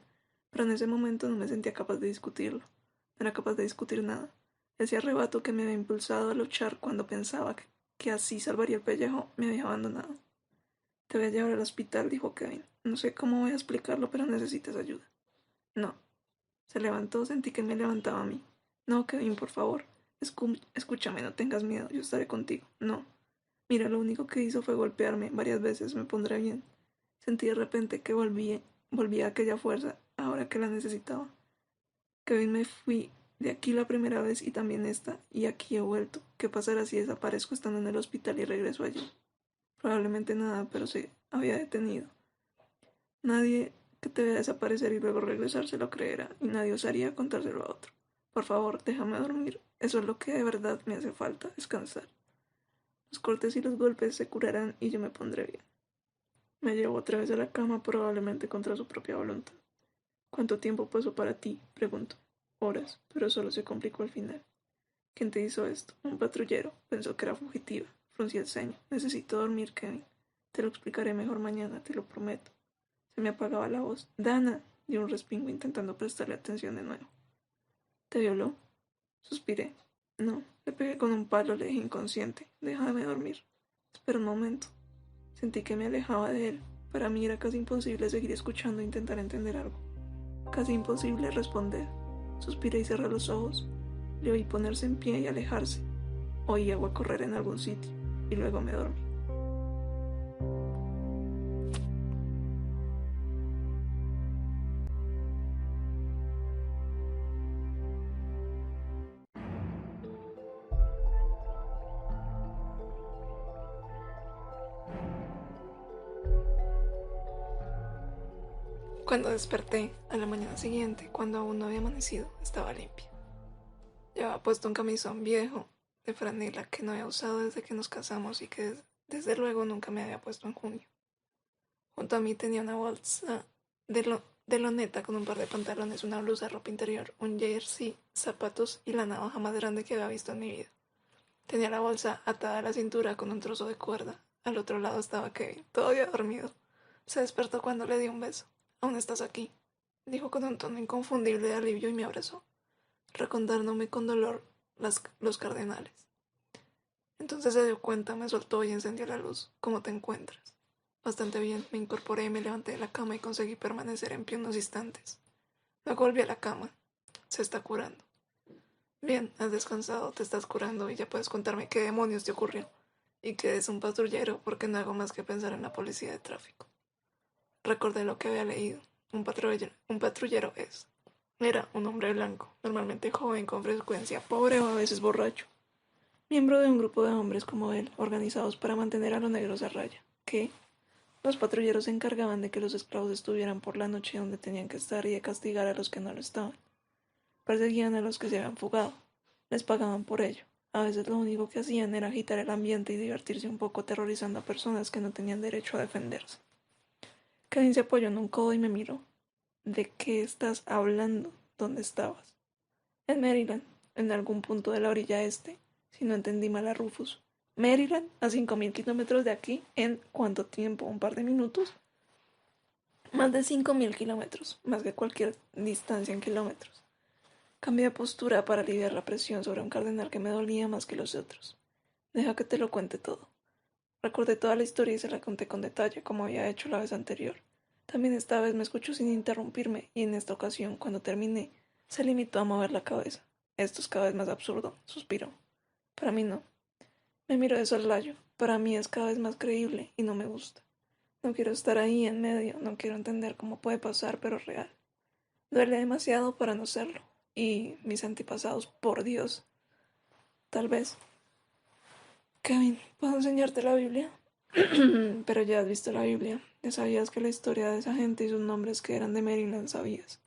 S1: pero en ese momento no me sentía capaz de discutirlo. No era capaz de discutir nada. Ese arrebato que me había impulsado a luchar cuando pensaba que así salvaría el pellejo me había abandonado. Te voy a llevar al hospital, dijo Kevin. No sé cómo voy a explicarlo, pero necesitas ayuda. No. Se levantó, sentí que me levantaba a mí. No, Kevin, por favor. Escúchame, no tengas miedo, yo estaré contigo. No. Mira, lo único que hizo fue golpearme varias veces, me pondré bien. Sentí de repente que volví a aquella fuerza, ahora que la necesitaba. Kevin, me fui de aquí la primera vez y también esta, y aquí he vuelto. ¿Qué pasará si desaparezco estando en el hospital y regreso allí? Probablemente nada, pero se había detenido. Nadie que te vea desaparecer y luego regresar se lo creerá, y nadie osaría contárselo a otro. Por favor, déjame dormir. Eso es lo que de verdad me hace falta, descansar. Los cortes y los golpes se curarán y yo me pondré bien. Me llevó otra vez a la cama, probablemente contra su propia voluntad. ¿Cuánto tiempo pasó para ti? Preguntó. Horas, pero solo se complicó al final. ¿Quién te hizo esto? Un patrullero. Pensó que era fugitiva. Fruncí el ceño. Necesito dormir, Kevin. Te lo explicaré mejor mañana, te lo prometo. Se me apagaba la voz. Dana, dio un respingo intentando prestarle atención de nuevo. ¿Te violó? Suspiré. No, le pegué con un palo, le dije inconsciente. Déjame dormir. Espera un momento. Sentí que me alejaba de él. Para mí era casi imposible seguir escuchando e intentar entender algo. Casi imposible responder. Suspiré y cerré los ojos. Le oí ponerse en pie y alejarse. Oí agua correr en algún sitio. Y luego me dormí. Cuando desperté, a la mañana siguiente, cuando aún no había amanecido, estaba limpia. Llevaba puesto un camisón viejo, de franela, que no había usado desde que nos casamos y que desde luego nunca me había puesto en junio. Junto a mí tenía una bolsa de loneta con un par de pantalones, una blusa, ropa interior, un jersey, zapatos y la navaja más grande que había visto en mi vida. Tenía la bolsa atada a la cintura con un trozo de cuerda. Al otro lado estaba Kevin, todavía dormido. Se despertó cuando le di un beso. «Aún estás aquí», dijo con un tono inconfundible de alivio y me abrazó, recordándome con dolor los cardenales. Entonces se dio cuenta, me soltó y encendió la luz. «¿Cómo te encuentras?» «Bastante bien», me incorporé y me levanté de la cama y conseguí permanecer en pie unos instantes. Luego volví a la cama. «Se está curando». «Bien, has descansado, te estás curando y ya puedes contarme qué demonios te ocurrió y que eres un patrullero porque no hago más que pensar en la policía de tráfico». Recordé lo que había leído. Un patrullero era un hombre blanco, normalmente joven, con frecuencia pobre o a veces borracho. Miembro de un grupo de hombres como él, organizados para mantener a los negros a raya. ¿Qué? Los patrulleros se encargaban de que los esclavos estuvieran por la noche donde tenían que estar y de castigar a los que no lo estaban. Perseguían a los que se habían fugado. Les pagaban por ello. A veces lo único que hacían era agitar el ambiente y divertirse un poco aterrorizando a personas que no tenían derecho a defenderse. Kevin se apoyó en un codo y me miró. ¿De qué estás hablando? ¿Dónde estabas? En Maryland, en algún punto de la orilla este, si no entendí mal a Rufus. ¿Maryland? ¿A 5.000 kilómetros de aquí? ¿En cuánto tiempo? ¿Un par de minutos? Más de 5.000 kilómetros, más que cualquier distancia en kilómetros. Cambié de postura para aliviar la presión sobre un cardenal que me dolía más que los otros. Deja que te lo cuente todo. Recordé toda la historia y se la conté con detalle, como había hecho la vez anterior. También esta vez me escuchó sin interrumpirme, y en esta ocasión, cuando terminé, se limitó a mover la cabeza. «Esto es cada vez más absurdo», suspiró. «Para mí no». Me miró de soslayo. «Para mí es cada vez más creíble, y no me gusta. No quiero estar ahí en medio, no quiero entender cómo puede pasar, pero real. Duele demasiado para no serlo. Y mis antepasados, por Dios. Tal vez. Kevin, ¿puedo enseñarte la Biblia?» «Pero ya has visto la Biblia. Ya sabías que la historia de esa gente y sus nombres que eran de Maryland, sabías.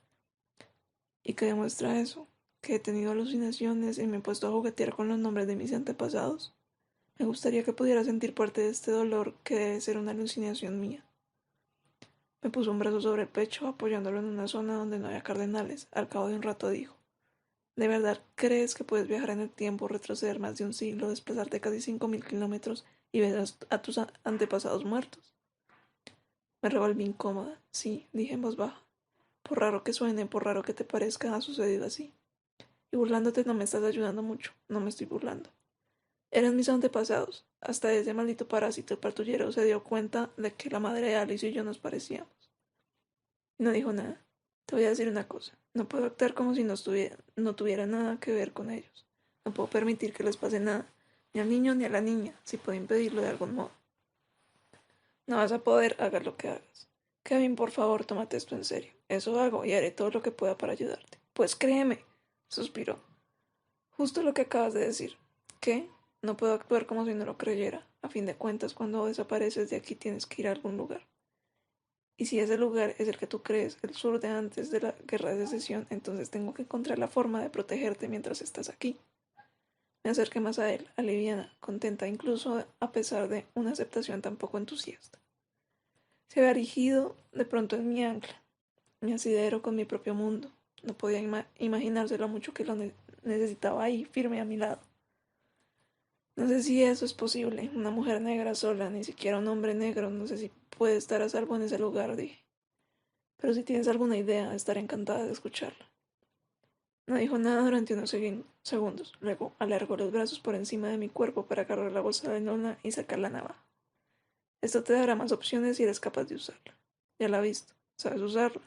S1: ¿Y qué demuestra eso? Que he tenido alucinaciones y me he puesto a juguetear con los nombres de mis antepasados. Me gustaría que pudiera sentir parte de este dolor que debe ser una alucinación mía». Me puso un brazo sobre el pecho, apoyándolo en una zona donde no había cardenales. Al cabo de un rato dijo: «¿De verdad crees que puedes viajar en el tiempo, retroceder más de un siglo, desplazarte casi 5.000 kilómetros y ver a tus antepasados muertos?» Me revolví incómoda. «Sí», dije en voz baja. «Por raro que suene, por raro que te parezca, ha sucedido así. Y burlándote no me estás ayudando mucho». «No me estoy burlando». Eran mis antepasados. Hasta ese maldito parásito patrullero se dio cuenta de que la madre de Alice y yo nos parecíamos. Y no dijo nada. Te voy a decir una cosa. No puedo actuar como si no tuviera nada que ver con ellos. No puedo permitir que les pase nada, ni al niño ni a la niña, si puedo impedirlo de algún modo. No vas a poder, hagas lo que hagas. Kevin, por favor, tómate esto en serio. Eso hago y haré todo lo que pueda para ayudarte. Pues créeme, suspiró. Justo lo que acabas de decir. ¿Qué? No puedo actuar como si no lo creyera. A fin de cuentas, cuando desapareces de aquí tienes que ir a algún lugar. Y si ese lugar es el que tú crees, el sur de antes de la guerra de secesión, entonces tengo que encontrar la forma de protegerte mientras estás aquí. Me acerqué más a él, aliviada, contenta incluso a pesar de una aceptación tan poco entusiasta. Se había erigido de pronto en mi ancla, mi asidero con mi propio mundo. No podía imaginarse lo mucho que lo necesitaba ahí, firme a mi lado. No sé si eso es posible. Una mujer negra sola, ni siquiera un hombre negro. No sé si puede estar a salvo en ese lugar, dije. Pero si tienes alguna idea, estaré encantada de escucharla. No dijo nada durante unos segundos. Luego alargó los brazos por encima de mi cuerpo para agarrar la bolsa de lona y sacar la navaja. Esto te dará más opciones si eres capaz de usarla. Ya la has visto. ¿Sabes usarla?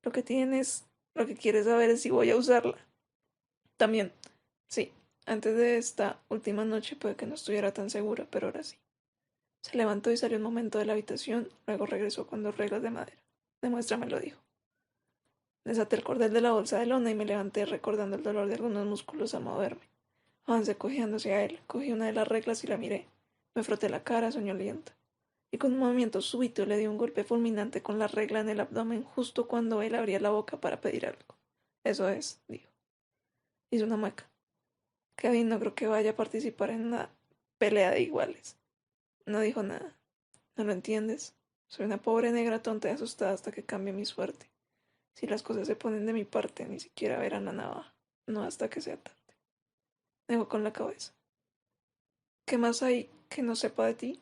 S1: Lo que quieres saber es si voy a usarla. También. Sí. Antes de esta última noche puede que no estuviera tan segura, pero ahora sí. Se levantó y salió un momento de la habitación, luego regresó con 2 reglas de madera. Demuéstramelo, dijo. Desaté el cordel de la bolsa de lona y me levanté recordando el dolor de algunos músculos al moverme. Avancé cojeando hacia él, cogí una de las reglas y la miré. Me froté la cara soñolienta. Y con un movimiento súbito le di un golpe fulminante con la regla en el abdomen justo cuando él abría la boca para pedir algo. Eso es, dijo. Hizo una mueca. Kevin, no creo que vaya a participar en una pelea de iguales. No dijo nada. ¿No lo entiendes? Soy una pobre negra tonta y asustada hasta que cambie mi suerte. Si las cosas se ponen de mi parte, ni siquiera verán la navaja. No hasta que sea tarde. Negó con la cabeza. ¿Qué más hay que no sepa de ti?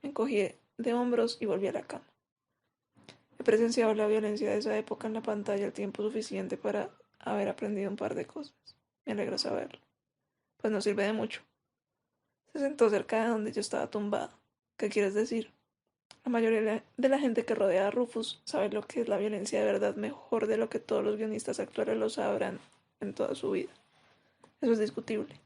S1: Me encogí de hombros y volví a la cama. He presenciado la violencia de esa época en la pantalla el tiempo suficiente para haber aprendido un par de cosas. Me alegra saberlo. Pues no sirve de mucho. Se sentó cerca de donde yo estaba tumbada. ¿Qué quieres decir? La mayoría de la gente que rodea a Rufus sabe lo que es la violencia de verdad mejor de lo que todos los guionistas actuales lo sabrán en toda su vida. Eso es discutible.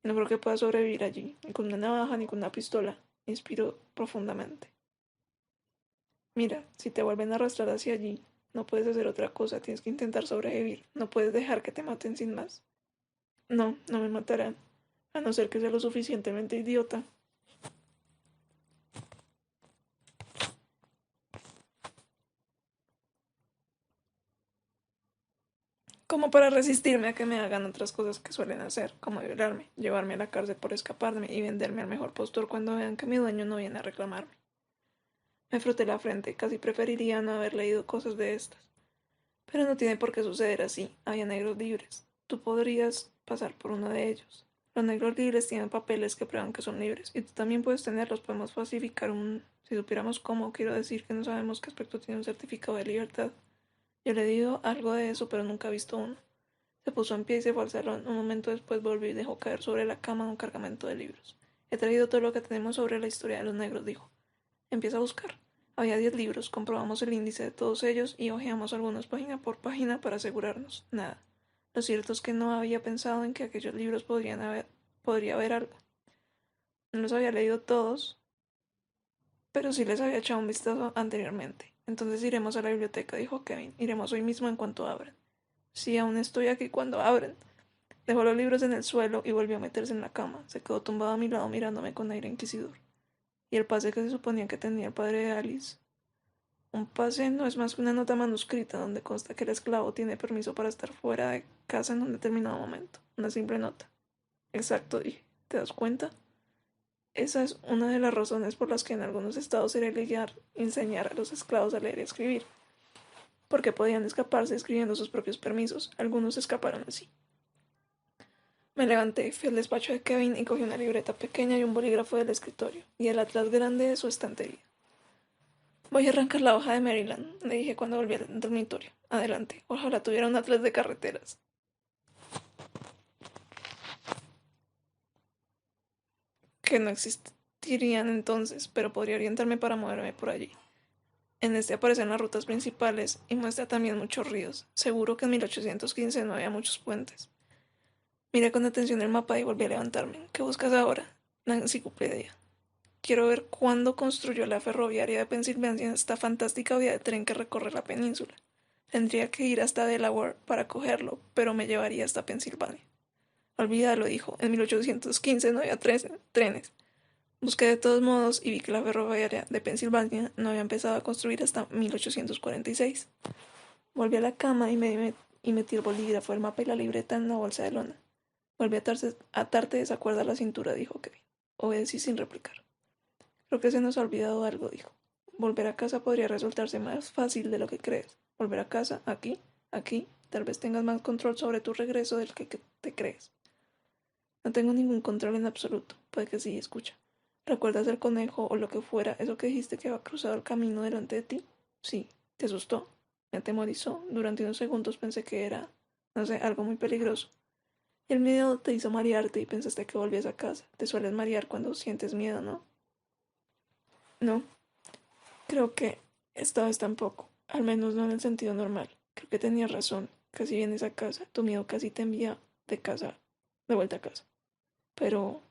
S1: No creo que pueda sobrevivir allí, ni con una navaja ni con una pistola. Inspiró profundamente. Mira, si te vuelven a arrastrar hacia allí, no puedes hacer otra cosa, tienes que intentar sobrevivir. No puedes dejar que te maten sin más. No, no me matarán, a no ser que sea lo suficientemente idiota. Como para resistirme a que me hagan otras cosas que suelen hacer, como violarme, llevarme a la cárcel por escaparme y venderme al mejor postor cuando vean que mi dueño no viene a reclamarme. Me froté la frente, casi preferiría no haber leído cosas de estas. Pero no tiene por qué suceder así, había negros libres. Tú podrías pasar por uno de ellos. Los negros libres tienen papeles que prueban que son libres, y tú también puedes tenerlos, podemos falsificar Si supiéramos cómo, quiero decir que no sabemos qué aspecto tiene un certificado de libertad. Yo le digo algo de eso, pero nunca he visto uno. Se puso en pie y se fue al salón. Un momento después volvió y dejó caer sobre la cama un cargamento de libros. He traído todo lo que tenemos sobre la historia de los negros, dijo. Empieza a buscar. Había 10 libros, comprobamos el índice de todos ellos y hojeamos algunos página por página para asegurarnos. Nada. Lo cierto es que no había pensado en que aquellos libros podría haber algo. No los había leído todos, pero sí les había echado un vistazo anteriormente. Entonces iremos a la biblioteca, dijo Kevin. Iremos hoy mismo en cuanto abran. Sí, aún estoy aquí cuando abren. Dejó los libros en el suelo y volvió a meterse en la cama. Se quedó tumbado a mi lado mirándome con aire inquisidor. Y el pase que se suponía que tenía el padre de Alice. Un pase no es más que una nota manuscrita donde consta que el esclavo tiene permiso para estar fuera de casa en un determinado momento. Una simple nota. Exacto, dije. ¿Te das cuenta? Esa es una de las razones por las que en algunos estados era ilegal enseñar a los esclavos a leer y escribir. Porque podían escaparse escribiendo sus propios permisos. Algunos escaparon así. Me levanté, fui al despacho de Kevin y cogí una libreta pequeña y un bolígrafo del escritorio, y el atlas grande de su estantería. Voy a arrancar la hoja de Maryland, le dije cuando volví al dormitorio. Adelante, ojalá tuviera un atlas de carreteras. que no existirían entonces, pero podría orientarme para moverme por allí. En este aparecen las rutas principales y muestra también muchos ríos. Seguro que en 1815 no había muchos puentes. Miré con atención el mapa y volví a levantarme. ¿Qué buscas ahora? La enciclopedia. Quiero ver cuándo construyó la ferroviaria de Pensilvania esta fantástica vía de tren que recorre la península. Tendría que ir hasta Delaware para cogerlo, pero me llevaría hasta Pensilvania. Olvídalo, dijo. En 1815 no había trenes. Busqué de todos modos y vi que la ferroviaria de Pensilvania no había empezado a construir hasta 1846. Volví a la cama y metí el bolígrafo, el mapa y la libreta en la bolsa de lona. Volví a atarte esa cuerda a la cintura, dijo Kevin. Obedecí sin replicar. Creo que se nos ha olvidado algo, dijo. Volver a casa podría resultarse más fácil de lo que crees. Volver a casa, aquí, tal vez tengas más control sobre tu regreso del que te crees. No tengo ningún control en absoluto. Puede que sí, escucha. ¿Recuerdas el conejo o lo que fuera, eso que dijiste que había cruzado el camino delante de ti? Sí. ¿Te asustó? Me atemorizó. Durante unos segundos pensé que era, no sé, algo muy peligroso. Y el miedo te hizo marearte y pensaste que volvías a casa. Te sueles marear cuando sientes miedo, ¿no? No, creo que esta vez tampoco. Al menos no en el sentido normal. Creo que tenías razón. Casi vienes a casa. Tu miedo casi te envía de casa, de vuelta a casa. Pero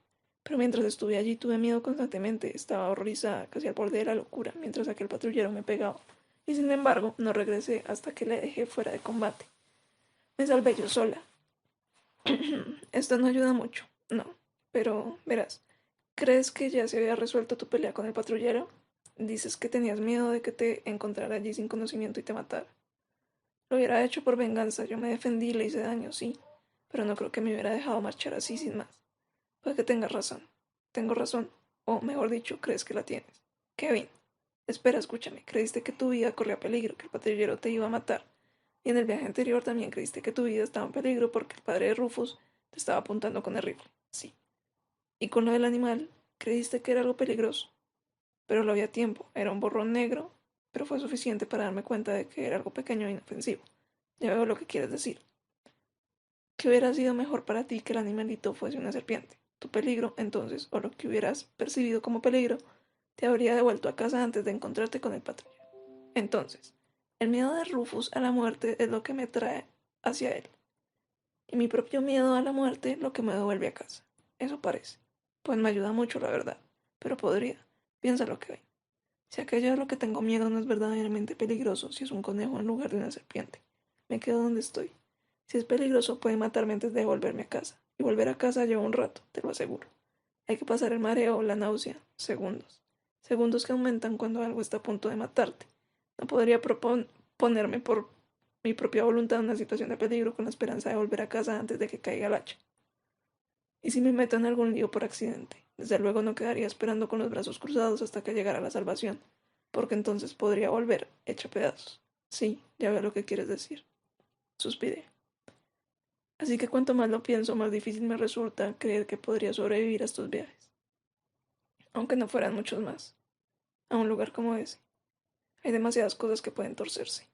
S1: mientras estuve allí tuve miedo constantemente. Estaba horrorizada, casi al borde de la locura, mientras aquel patrullero me pegaba. Y sin embargo, no regresé hasta que le dejé fuera de combate. Me salvé yo sola. Esto no ayuda mucho, no. Pero, verás, ¿crees que ya se había resuelto tu pelea con el patrullero? Dices que tenías miedo de que te encontrara allí sin conocimiento y te matara. Lo hubiera hecho por venganza. Yo me defendí y le hice daño, sí. Pero no creo que me hubiera dejado marchar así sin más. Puede que tengas razón. Tengo razón. O, mejor dicho, crees que la tienes. Kevin, espera, escúchame. Creíste que tu vida corría peligro, que el patrullero te iba a matar. Y en el viaje anterior también creíste que tu vida estaba en peligro porque el padre de Rufus te estaba apuntando con el rifle. Sí. Y con lo del animal, creíste que era algo peligroso. Pero lo había tiempo. Era un borrón negro, pero fue suficiente para darme cuenta de que era algo pequeño e inofensivo. Ya veo lo que quieres decir. Que hubiera sido mejor para ti que el animalito fuese una serpiente. Tu peligro, entonces, o lo que hubieras percibido como peligro, te habría devuelto a casa antes de encontrarte con el patrullero. Entonces, el miedo de Rufus a la muerte es lo que me trae hacia él. Y mi propio miedo a la muerte lo que me devuelve a casa. Eso parece. Pues me ayuda mucho, la verdad. Pero podría. Piensa lo que hay. Si aquello de lo que tengo miedo no es verdaderamente peligroso, si es un conejo en lugar de una serpiente, me quedo donde estoy. Si es peligroso, puede matarme antes de volverme a casa. Y volver a casa lleva un rato, te lo aseguro. Hay que pasar el mareo o la náusea. Segundos. Segundos que aumentan cuando algo está a punto de matarte. No podría ponerme por mi propia voluntad en una situación de peligro con la esperanza de volver a casa antes de que caiga el hacha. ¿Y si me meto en algún lío por accidente? Desde luego no quedaría esperando con los brazos cruzados hasta que llegara la salvación, porque entonces podría volver hecha pedazos. Sí, ya veo lo que quieres decir. Suspiré. Así que cuanto más lo pienso, más difícil me resulta creer que podría sobrevivir a estos viajes. Aunque no fueran muchos más. A un lugar como ese. Hay demasiadas cosas que pueden torcerse.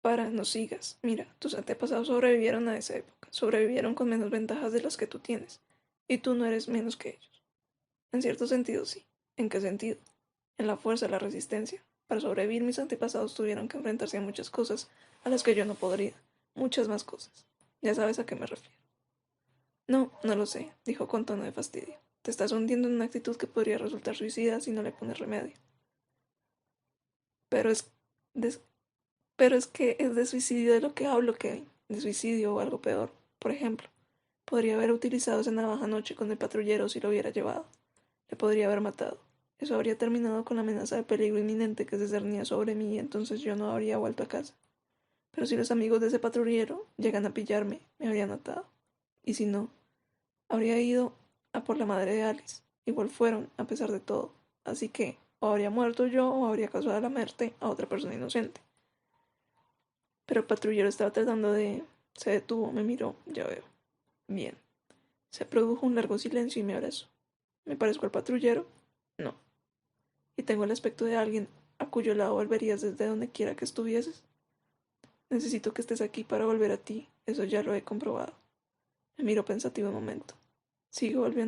S1: No sigas. Mira, tus antepasados sobrevivieron a esa época. Sobrevivieron con menos ventajas de las que tú tienes. Y tú no eres menos que ellos. En cierto sentido, sí. ¿En qué sentido? En la fuerza, la resistencia. Para sobrevivir, mis antepasados tuvieron que enfrentarse a muchas cosas a las que yo no podría. Muchas más cosas. Ya sabes a qué me refiero. No, no lo sé, dijo con tono de fastidio. Te estás hundiendo en una actitud que podría resultar suicida si no le pones remedio. Pero es, des- pero es que es de suicidio de lo que hablo, Kevin. De suicidio o algo peor. Por ejemplo, podría haber utilizado esa navaja anoche con el patrullero si lo hubiera llevado. Le podría haber matado. Eso habría terminado con la amenaza de peligro inminente que se cernía sobre mí y entonces yo no habría vuelto a casa. Pero si los amigos de ese patrullero llegan a pillarme, me habrían atado. Y si no, habría ido a por la madre de Alice. Igual fueron, a pesar de todo. Así que, o habría muerto yo o habría causado la muerte a otra persona inocente. Pero el patrullero estaba tratando de... Se detuvo, me miró, ya veo. Bien. Se produjo un largo silencio y me abrazó. ¿Me parezco al patrullero? No. ¿Y tengo el aspecto de alguien a cuyo lado volverías desde donde quiera que estuvieses? Necesito que estés aquí para volver a ti. Eso ya lo he comprobado. Me miró pensativo un momento. Sigo volviendo.